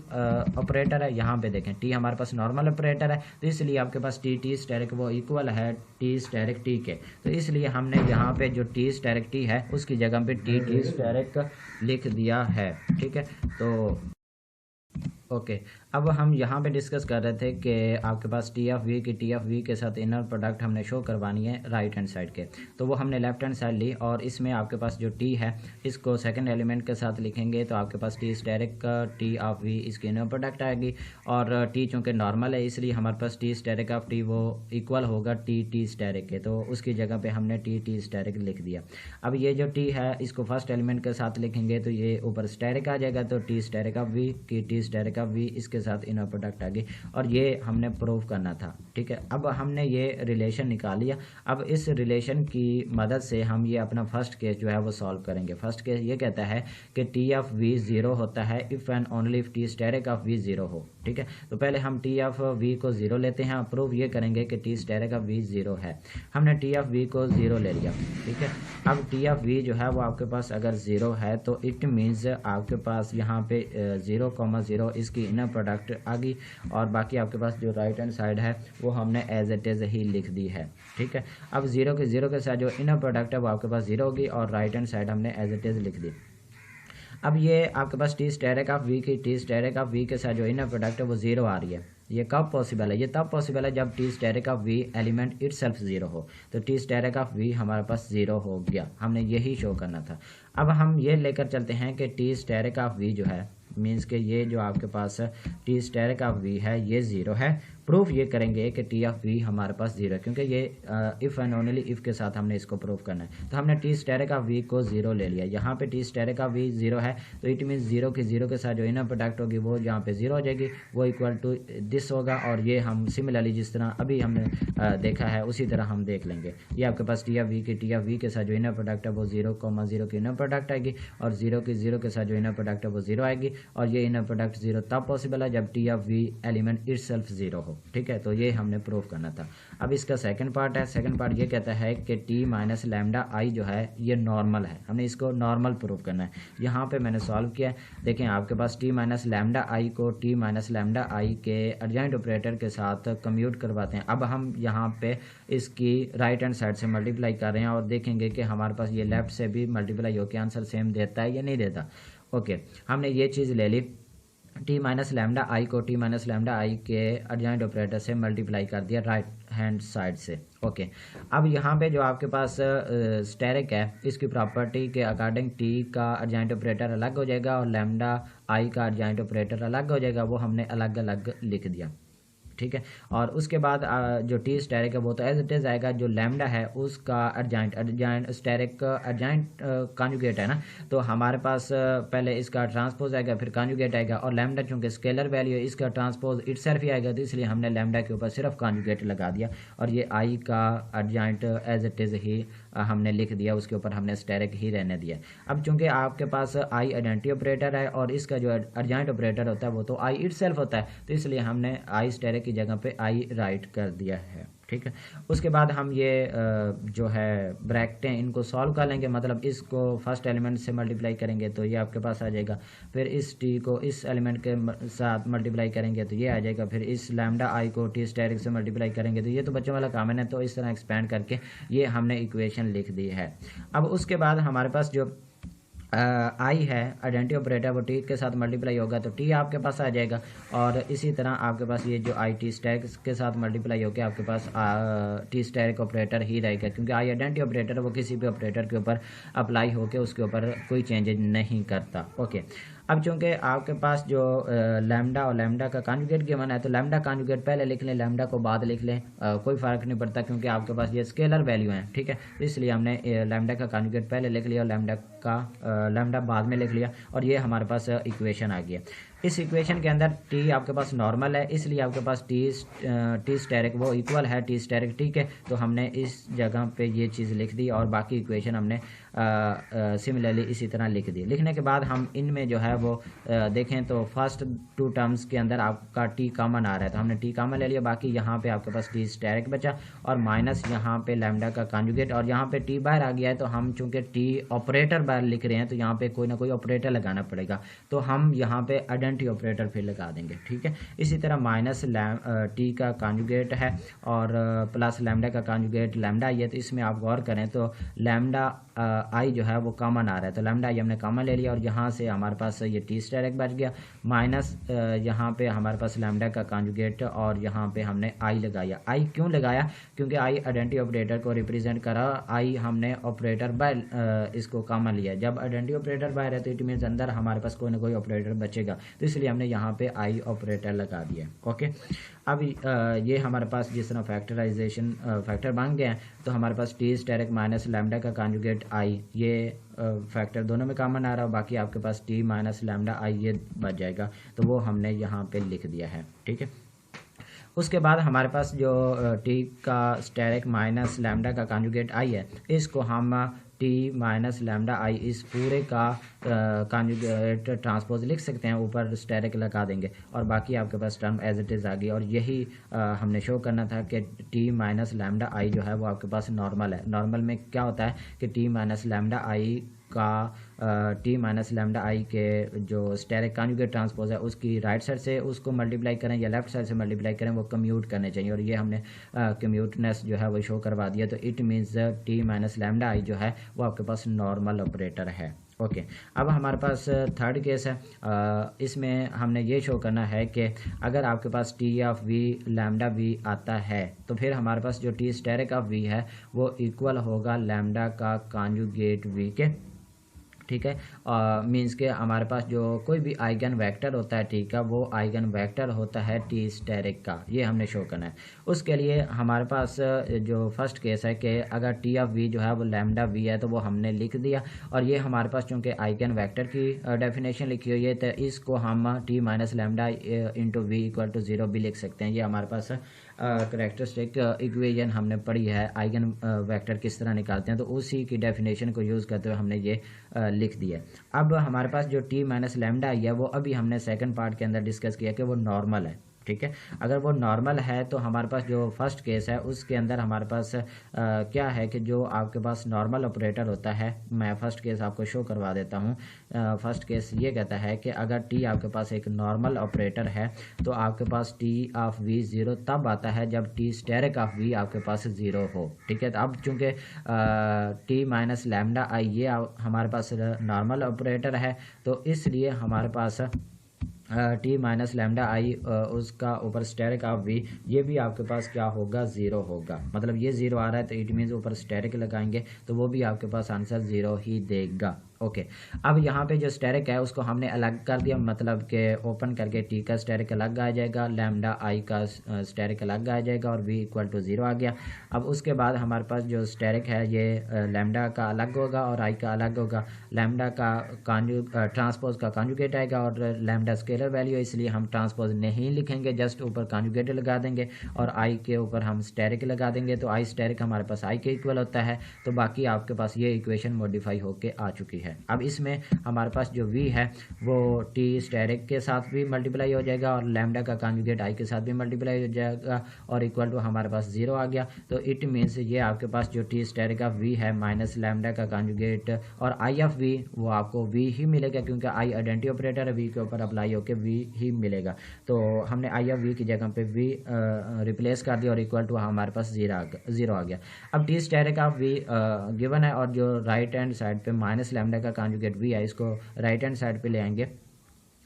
Speaker 2: ऑपरेटर है, यहाँ पे देखें टी हमारे पास नॉर्मल ऑपरेटर है, तो इसलिए आपके पास टी स्टेरिक वो इक्वल है टी स्टेरिक टी के, तो इसलिए हमने यहाँ पे जो टी स्टेरिक टी है उसकी जगह पे टी स्टेरिक लिख दिया है, ठीक है। तो ओके, अब हम यहाँ पे डिस्कस कर रहे थे कि आपके पास टी ऑफ वी के साथ इनर प्रोडक्ट हमने शो करवानी है राइट हैंड साइड के, तो वो हमने लेफ्ट हैंड साइड ली और इसमें आपके पास जो टी है इसको सेकंड एलिमेंट के साथ लिखेंगे, तो आपके पास टी स्टेरिक का टी ऑफ वी इसकी इनर प्रोडक्ट आएगी। और टी चूँकि नॉर्मल है इसलिए हमारे पास टी स्टेरिक ऑफ टी वो इक्वल होगा टी स्टेरिक के, तो उसकी जगह पे हमने टी स्टेरिक लिख दिया। अब ये जो टी है इसको फर्स्ट एलिमेंट के साथ लिखेंगे तो ये ऊपर स्टेरिक आ जाएगा, तो टी स्टेरिक ऑफ वी की टी स्टेरिक ऑफ वी इसके साथ इनर प्रोडक्ट आ गई, और ये हमने प्रूव करना था, ठीक है। अब हमने ये रिलेशन निकाल लिया। अब इस रिलेशन की मदद से हम ये अपना फर्स्ट केस जो है वो सॉल्व करेंगे। फर्स्ट केस ये कहता है कि टी ऑफ वी 0 होता है if and only if T asterisk of V 0 हो, ठीक है। तो पहले हम टी ऑफ वी को 0 लेते हैं, प्रूव ये करेंगे कि टी स्टेरिक ऑफ वी 0 है। हमने टी ऑफ वी को 0 ले लिया, ठीक है। अब टी ऑफ वी जो है वो आपके पास अगर 0 है तो इट मीन्स आपके पास यहाँ पे 0,0 इसकी इनर प्रोडक्ट आ गई, और बाकी आपके पास जो राइट हैंड साइड है वो हमने एज इट इज़ ही लिख दी है, ठीक है। अब 0 के साथ जो इनर प्रोडक्ट है वो आपके पास 0 होगी और राइट हैंड साइड हमने एज इट इज़ लिख दी। अब ये आपके पास टी स्टेरिक ऑफ वी की टी स्टेरिक ऑफ वी के साथ जो इनर प्रोडक्ट है वो 0 आ रही है। ये कब पॉसिबल है? ये तब पॉसिबल है जब T asterisk of V element itself 0 हो, तो टी स्टेरिक ऑफ वी हमारे पास 0 हो गया। हमने यही शो करना था। अब हम ये लेकर चलते हैं कि टी स्टेरिक ऑफ वी जो है मीन्स के ये जो आपके पास टी स्टेरिक ऑफ वी है ये 0 है, प्रूफ ये करेंगे कि टी ऑफ वी हमारे पास जीरो है, क्योंकि ये इफ़ एंड ओनली इफ़ के साथ हमने इसको प्रूफ करना है। तो हमने टी स्टेरिक ऑफ वी को जीरो ले लिया, यहाँ पे T asterisk of V zero है, तो इट मीन्स जीरो के साथ जो इनर प्रोडक्ट होगी वो यहाँ पे जीरो हो जाएगी, वो इक्वल टू दिस होगा। और ये हम सिमिलरली जिस तरह अभी हमने देखा है उसी तरह हम देख लेंगे। ये आपके पास टी ऑफ वी के साथ जो इनर प्रोडक्ट है वो 0,0 की इनर प्रोडक्ट आएगी, और 0 के साथ जो इनर प्रोडक्ट है वो जीरो आएगी। और ये इनर प्रोडक्ट जीरो तब पॉसिबल है जब T of V element itself zero हो, ठीक है। तो ये हमने प्रूफ करना था। अब इसका सेकंड पार्ट है, सेकंड पार्ट ये कहता है कि टी माइनस लैम्डा आई जो है ये नॉर्मल है, हमने इसको नॉर्मल प्रूफ करना है। यहाँ पे मैंने सॉल्व किया है, देखें आपके पास टी माइनस लैम्डा आई को टी माइनस लैम्डा आई के एडजॉइंट ऑपरेटर के साथ कम्यूट करवाते हैं। अब हम यहाँ पे इसकी राइट हैंड साइड से मल्टीप्लाई कर रहे हैं और देखेंगे कि हमारे पास ये लेफ्ट से भी मल्टीप्लाई होकर आंसर सेम देता है या नहीं देता। ओके, हमने ये चीज़ ले ली, टी माइनस लैम्डा आई को टी माइनस लैम्डा आई के एडजॉइंट ऑपरेटर से मल्टीप्लाई कर दिया राइट हैंड साइड से। ओके, अब यहाँ पे जो आपके पास स्टेरिक है इसकी प्रॉपर्टी के अकॉर्डिंग टी का एडजॉइंट ऑपरेटर अलग हो जाएगा और लैम्डा आई का एडजॉइंट ऑपरेटर अलग हो जाएगा, वो हमने अलग अलग लिख दिया, ठीक है। और उसके बाद जो टी स्टेरिक है वो तो एज इट इज आएगा, जो लैम्डा है उसका एडजॉइंट स्टेरिक एडजॉइंट कॉन्जुगेट है ना, तो हमारे पास पहले इसका ट्रांसपोज आएगा फिर कॉन्जुगेट आएगा, और लैम्डा चूंकि स्केलर वैल्यू है इसका ट्रांसपोज इटसेल्फ ही आएगा, तो इसलिए हमने लैम्डा के ऊपर सिर्फ कॉन्जुगेट लगा दिया। और ये आई का एडजॉइंट एज इट इज़ ही हमने लिख दिया, उसके ऊपर हमने स्टेरिक ही रहने दिया। अब चूंकि आपके पास आई आइडेंटिटी ऑपरेटर है और इसका जो एडजॉइंट ऑपरेटर होता है वो तो आई इटसेल्फ होता है, तो इसलिए हमने आई स्टेरिक की जगह पे आई राइट कर दिया है, ठीक है। उसके बाद हम ये जो है ब्रैकेटें इनको सॉल्व कर लेंगे, मतलब इसको फर्स्ट एलिमेंट से मल्टीप्लाई करेंगे तो ये आपके पास आ जाएगा, फिर इस टी को इस एलिमेंट के साथ मल्टीप्लाई करेंगे तो ये आ जाएगा, फिर इस लैम्डा आई को टी स्टेरिक से मल्टीप्लाई करेंगे तो ये तो बच्चों वाला कॉमन है, तो इस तरह एक्सपेंड करके ये हमने इक्वेशन लिख दी है। अब उसके बाद हमारे पास जो आई है आइडेंटिटी ऑपरेटर वो टी के साथ मल्टीप्लाई होगा तो टी आपके पास आ जाएगा, और इसी तरह आपके पास ये जो आई टी स्टैक के साथ मल्टीप्लाई होकर आपके पास टी स्टैक ऑपरेटर ही रहेगा, क्योंकि आई आइडेंटिटी ऑपरेटर वो किसी भी ऑपरेटर के ऊपर अप्लाई होकर उसके ऊपर कोई चेंजेज नहीं करता। ओके, अब चूंकि आपके पास जो लैम्डा और लैम्डा का कॉन्जुगेट गिवन है तो लैम्डा कॉन्जुगेट पहले लिख लें, लैम्डा को बाद लिख लें, कोई फ़र्क नहीं पड़ता क्योंकि आपके पास ये स्केलर वैल्यू है, ठीक है। तो इसलिए हमने लैम्डा का कॉन्जुगेट पहले लिख लिया और लैम्डा बाद में लिख लिया, और ये हमारे पास इक्वेशन आ गया। इस इक्वेशन के अंदर टी आपके पास नॉर्मल है, इसलिए आपके पास टी स्टेरिक वो इक्वल है टी स्टेरिक, ठीक है। तो हमने इस जगह पे ये चीज़ लिख दी और बाकी इक्वेशन हमने सिमिलरली इसी तरह लिख दी। लिखने के बाद हम इनमें जो है वो देखें तो फर्स्ट टू टर्म्स के अंदर आपका टी कॉमन आ रहा है, तो हमने टी कॉमन ले लिया, बाकी यहाँ पे आपके पास टी स्टेरिक बचा और माइनस यहाँ पे लैम्डा का कॉन्जुगेट, और यहाँ पे टी बाहर आ गया है तो हम चूंकि टी ऑपरेटर बाहर लिख रहे हैं तो यहाँ पे कोई ना कोई ऑपरेटर लगाना पड़ेगा, तो हम यहाँ पे आइडेंटिटी ऑपरेटर फिर लगा देंगे, ठीक है। इसी तरह माइनस टी का कॉन्जुगेट है और प्लस लैम्डा का कॉन्जुगेट लैम्डा आई है, तो इसमें आप गौर करें तो लैम्डा आई जो है वो कॉमन आ रहा है, तो लैम्डा आई हमने कॉमन ले लिया और यहाँ से हमारे पास ये टी स्टेरिक बच गया, माइनस यहाँ पे हमारे पास लैम्डा का कॉन्जुगेट और यहाँ पे हमने आई लगाया। आई क्यों लगाया? क्योंकि आई आइडेंटिटी ऑपरेटर को रिप्रेजेंट करा, आई हमने ऑपरेटर बाय इसको कॉमन लिया, जब आइडेंटिटी ऑपरेटर बाय है तो इट मीन्स अंदर हमारे पास कोई ना कोई ऑपरेटर बचेगा, तो इसलिए हमने यहाँ पे आई ऑपरेटर लगा दिया। ओके, अब ये हमारे पास जिस तरह फैक्टराइजेशन फैक्टर बन गए हैं तो हमारे पास टी स्टेरिक माइनस लैम्डा का कॉन्जुगेट आई, ये फैक्टर दोनों में कॉमन आ रहा है, बाकी आपके पास टी माइनस लैम्डा आई ये बच जाएगा, तो वो हमने यहाँ पे लिख दिया है, ठीक है। उसके बाद हमारे पास जो टी का स्टेरिक माइनस लैम्डा का कॉन्जुगेट आई है, इसको हम टी माइनस लैम्डा आई इस पूरे का कॉन्जुगेट ट्रांसपोज लिख सकते हैं, ऊपर स्टेरिक लगा देंगे और बाकी आपके पास टर्म एज इट इज़ आ गई। और यही हमने शो करना था कि टी माइनस लैम्डा आई जो है वो आपके पास नॉर्मल है। नॉर्मल में क्या होता है कि टी माइनस लैम्डा आई का टी माइनस लैम्डा आई के जो स्टेरिक कॉन्जुगेट ट्रांसपोज है उसकी राइट साइड से उसको मल्टीप्लाई करें या लेफ्ट साइड से मल्टीप्लाई करें, वो कम्यूट करने चाहिए, और ये हमने कम्यूटनेस जो है वो शो करवा दिया। तो it means T minus lambda I जो है वो आपके पास नॉर्मल ऑपरेटर है। ओके, अब हमारे पास थर्ड केस है, इसमें हमने ये शो करना है कि अगर आपके पास T of V lambda V आता है तो फिर हमारे पास जो टी स्टेरिक ऑफ वी है वो इक्वल होगा लैम्डा का कॉन्जुगेट वी के, ठीक है। मीन्स के हमारे पास जो कोई भी आइगन वेक्टर होता है, ठीक है, वो आइगन वेक्टर होता है टी स्टेरिक का, ये हमने शो करना है। उसके लिए हमारे पास जो फर्स्ट केस है कि अगर टी ऑफ वी जो है वो लैम्डा वी है, तो वो हमने लिख दिया। और ये हमारे पास चूँकि आइगन वेक्टर की डेफिनेशन लिखी हुई है, तो इसको हम T minus lambda into V equal to 0 भी लिख सकते हैं। ये हमारे पास करैक्टरिस्टिक इक्वेशन हमने पढ़ी है, आइगन वेक्टर किस तरह निकालते हैं, तो उसी की डेफिनेशन को यूज़ करते हुए हमने ये लिख दिया। अब हमारे पास जो टी माइनस लैम्डा आई है, वो अभी हमने सेकंड पार्ट के अंदर डिस्कस किया कि वो नॉर्मल है, ठीक है। अगर वो नॉर्मल है तो हमारे पास जो फर्स्ट केस है उसके अंदर हमारे पास क्या है कि जो आपके पास नॉर्मल ऑपरेटर होता है, मैं फर्स्ट केस आपको शो करवा देता हूँ। फर्स्ट केस ये कहता है कि अगर टी आपके पास एक नॉर्मल ऑपरेटर है तो आपके पास टी ऑफ वी 0 तब आता है जब टी स्टेरिक ऑफ वी आपके पास 0 हो, ठीक है। तो अब चूँकि टी माइनस लैम्डा आई ये हमारे पास नॉर्मल ऑपरेटर है, तो इसलिए हमारे पास टी माइनस लैम्डा आई उसका ऊपर स्टेरिक ऑफ वी, ये भी आपके पास क्या होगा, 0 होगा। मतलब ये 0 आ रहा है तो इट मीन्स ऊपर स्टेरिक लगाएंगे तो वो भी आपके पास आंसर 0 ही देगा। ओके, अब यहाँ पे जो स्टेरिक है उसको हमने अलग कर दिया, मतलब कि ओपन करके टी का स्टेरिक अलग आ जाएगा, लैम्डा आई का स्टेरिक अलग आ जाएगा और वी इक्वल टू 0 आ गया। अब उसके बाद हमारे पास जो स्टेरिक है ये लैम्डा का अलग होगा और आई का अलग होगा। लैम्डा का ट्रांसपोज का कॉन्जुगेट आएगा और लैम्डा स्केलर वैल्यू है, इसलिए हम ट्रांसपोज नहीं लिखेंगे, जस्ट ऊपर कॉन्जुगेट लगा देंगे और आई के ऊपर हम स्टेरिक लगा देंगे। तो आई स्टेरिक हमारे पास आई के इक्वल होता है, तो बाकी आपके पास ये इक्वेशन मॉडिफाई होके आ चुकी है। अब इसमें हमारे पास जो v है वो टी स्टेरिक के साथ भी मल्टीप्लाई हो जाएगा और लैम्डा का कॉन्जुगेट आई के साथ भी मल्टीप्लाई हो जाएगा और इक्वल टू हमारे पास 0 आ गया। तो इट मीन्स ये आपके पास जो टी स्टेरिक ऑफ v है माइनस लैम्डा का कॉन्जुगेट और आई ऑफ v वो आपको v ही मिलेगा, क्योंकि आई आइडेंटिटी ऑपरेटर है, v के ऊपर अप्लाई होकर v ही मिलेगा। तो हमने आई ऑफ v की जगह पे v रिप्लेस कर दिया और इक्वल टू हमारे पास 0 आ गया। अब T asterisk of v given है और जो राइट हैंड साइड पे माइनस लैम्डा का कॉन्जुगेट v है, इसको राइट हैंड साइड पे ले आएंगे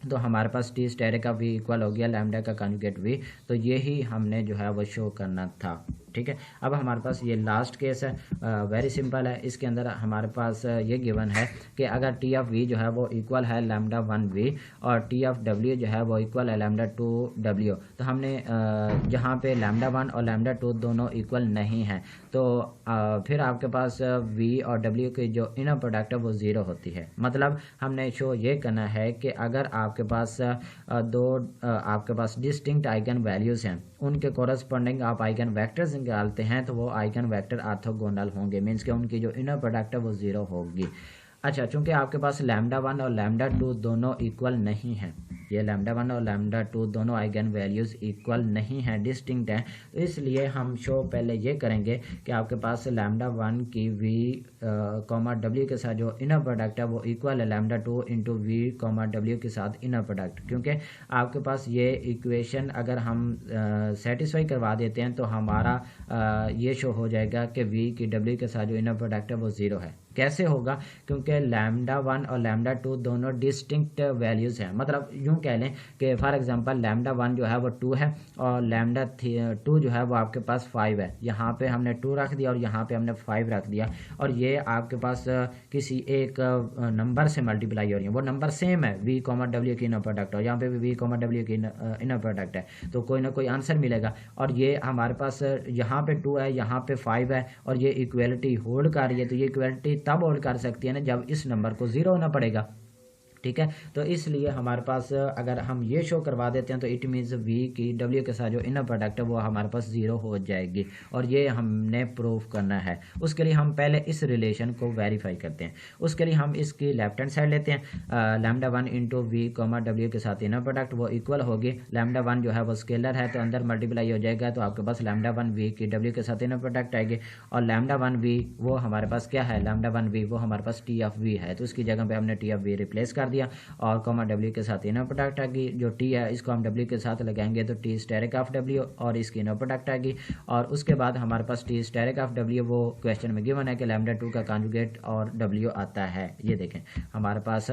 Speaker 2: तो हमारे पास टी स्टेरिक का v इक्वल हो गया लैम्डा का कॉन्जुगेट v। तो ये ही हमने जो है वो शो करना था, ठीक है। अब हमारे पास ये लास्ट केस है, वेरी सिंपल है। इसके अंदर हमारे पास ये गिवन है कि अगर टी ऑफ वी जो है वो इक्वल है लैम्डा 1v और टी ऑफ w जो है वो इक्वल है लैम्डा 2w, तो हमने जहाँ पे लैम्डा 1 और लैम्डा 2 दोनों इक्वल नहीं हैं तो फिर आपके पास v और w की जो इनर प्रोडक्ट है वो 0 होती है। मतलब हमने शो ये करना है कि अगर आपके पास आपके पास डिस्टिंक्ट आइगन वैल्यूज़ हैं, उनके कोरस्पॉन्डिंग आप आइगन वेक्टर्स निकालते हैं तो वो आइगन वेक्टर ऑर्थोगोनल होंगे, मीन्स कि उनकी जो इनर प्रोडक्ट है वो 0 होगी। अच्छा, चूंकि आपके पास लैम्डा 1 और लैम्डा 2 दोनों इक्वल नहीं हैं, ये लैम्डा 1 और लैम्डा 2 दोनों आइगन वैल्यूज़ इक्वल नहीं हैं, डिस्टिंक्ट हैं, तो इसलिए हम शो पहले ये करेंगे कि आपके पास लैम्डा 1 की v w के साथ जो इनर प्रोडक्ट है वो इक्वल है लैम्डा 2 इंटू v w के साथ इनर प्रोडक्ट। क्योंकि आपके पास ये इक्वेशन अगर हम सेटिस्फाई करवा देते हैं तो हमारा ये शो हो जाएगा कि v की w के साथ जो इनर प्रोडक्ट है वो 0 है। कैसे होगा? क्योंकि लैम्डा 1 और लैम्डा 2 दोनों डिस्टिंक्ट वैल्यूज़ हैं। मतलब यूँ कह लें कि फॉर एग्जांपल लैम्डा 1 जो है वो 2 है और लैम्डा 2 जो है वो आपके पास 5 है। यहाँ पे हमने 2 रख दिया और यहाँ पे हमने 5 रख दिया और ये आपके पास किसी एक नंबर से मल्टीप्लाई हो रही है, वो नंबर सेम है, v w की इनर प्रोडक्ट और यहाँ पे भी v w की इनर प्रोडक्ट है, तो कोई ना कोई आंसर मिलेगा। और ये हमारे पास यहाँ पे 2 है, यहाँ पे 5 है और ये इक्वलिटी होल्ड कर रही है, तो ये इक्वलिटी तब होल्ड कर सकती है ना जब इस नंबर को 0 होना पड़ेगा, ठीक है। तो इसलिए हमारे पास अगर हम ये शो करवा देते हैं तो इट मीन्स v की w के साथ जो इनर प्रोडक्ट है वो हमारे पास 0 हो जाएगी और ये हमने प्रूफ करना है। उसके लिए हम पहले इस रिलेशन को वेरीफाई करते हैं। उसके लिए हम इसकी लेफ्ट हैंड साइड लेते हैं, लैम्डा 1 इंटू v w के साथ इनर प्रोडक्ट वो इक्वल होगी, लैम्डा 1 जो है वो स्केलर है तो अंदर मल्टीप्लाई हो जाएगा, तो आपके पास लैम्डा 1 v की w के साथ इनर प्रोडक्ट आएगी और लैम्डा 1 v वो हमारे पास क्या है, लैम्डा 1 v वो हमारे पास टी ऑफ v है, तो उसकी जगह पे हमने टी ऑफ v रिप्लेस कर दिया और कॉमा w के साथ इनर प्रोडक्ट आएगी। जो t है इसको हम w के साथ लगाएंगे तो t स्टेरिक ऑफ w और इसकी इनर प्रोडक्ट आएगी। और उसके बाद हमारे पास t स्टेरिक ऑफ w वो क्वेश्चन में गिवन है कि लैम्डा 2 का कॉन्जुगेट और w आता है। ये देखें हमारे पास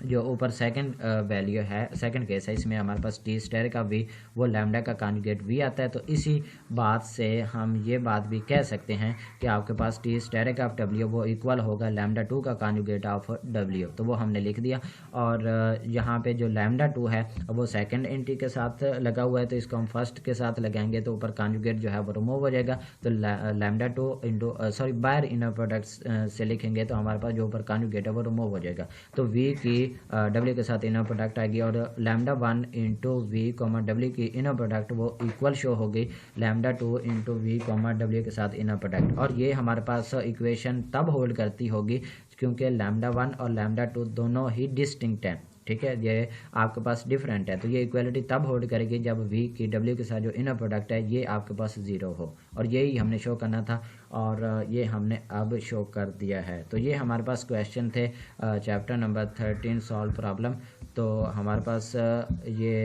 Speaker 2: जो ऊपर सेकंड वैल्यू है, सेकंड केस है, इसमें हमारे पास टी स्टेयर का वी वो लैम्डा का कॉन्जुगेट वी आता है। तो इसी बात से हम ये बात भी कह सकते हैं कि आपके पास टी स्टेयर ऑफ डब्ल्यू वो इक्वल होगा लैम्डा 2 का कॉन्जुगेट ऑफ डब्ल्यू। तो वो हमने लिख दिया। और यहाँ पे जो लैम्डा 2 है वो सेकंड एंट्री के साथ लगा हुआ है, तो इसको हम फर्स्ट के साथ लगाएंगे तो ऊपर कॉन्जुगेट जो है वो रिमूव हो जाएगा। तो लैम्डा 2 इंटू बायर इनर प्रोडक्ट्स से लिखेंगे तो हमारे पास जो ऊपर कॉन्जुगेट है वो रिमूव हो जाएगा। तो वी की डब्ल्यू के साथ इनर प्रोडक्ट आएगी और lambda 1 into V comma W की इनर प्रोडक्ट वो इक्वल शो होगी lambda 2 into V comma W के साथ इनर प्रोडक्ट। और ये हमारे पास इक्वेशन तब होल्ड करती होगी क्योंकि लैम्डा 1 और लैम्डा 2 दोनों ही डिस्टिंक्ट हैं, ठीक है, ये आपके पास डिफरेंट है। तो ये इक्वलिटी तब होल्ड करेगी जब वी की डब्ल्यू के साथ जो इनर प्रोडक्ट है ये आपके पास 0 हो। और यही हमने शो करना था और ये हमने अब शो कर दिया है। तो ये हमारे पास क्वेश्चन थे चैप्टर नंबर 13 सॉल्व प्रॉब्लम। तो हमारे पास ये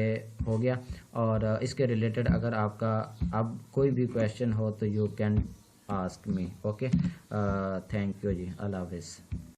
Speaker 2: हो गया। और इसके रिलेटेड अगर आपका अब कोई भी क्वेश्चन हो तो you can ask me. Okay, thank you जी, अल्लाह हाफिज़।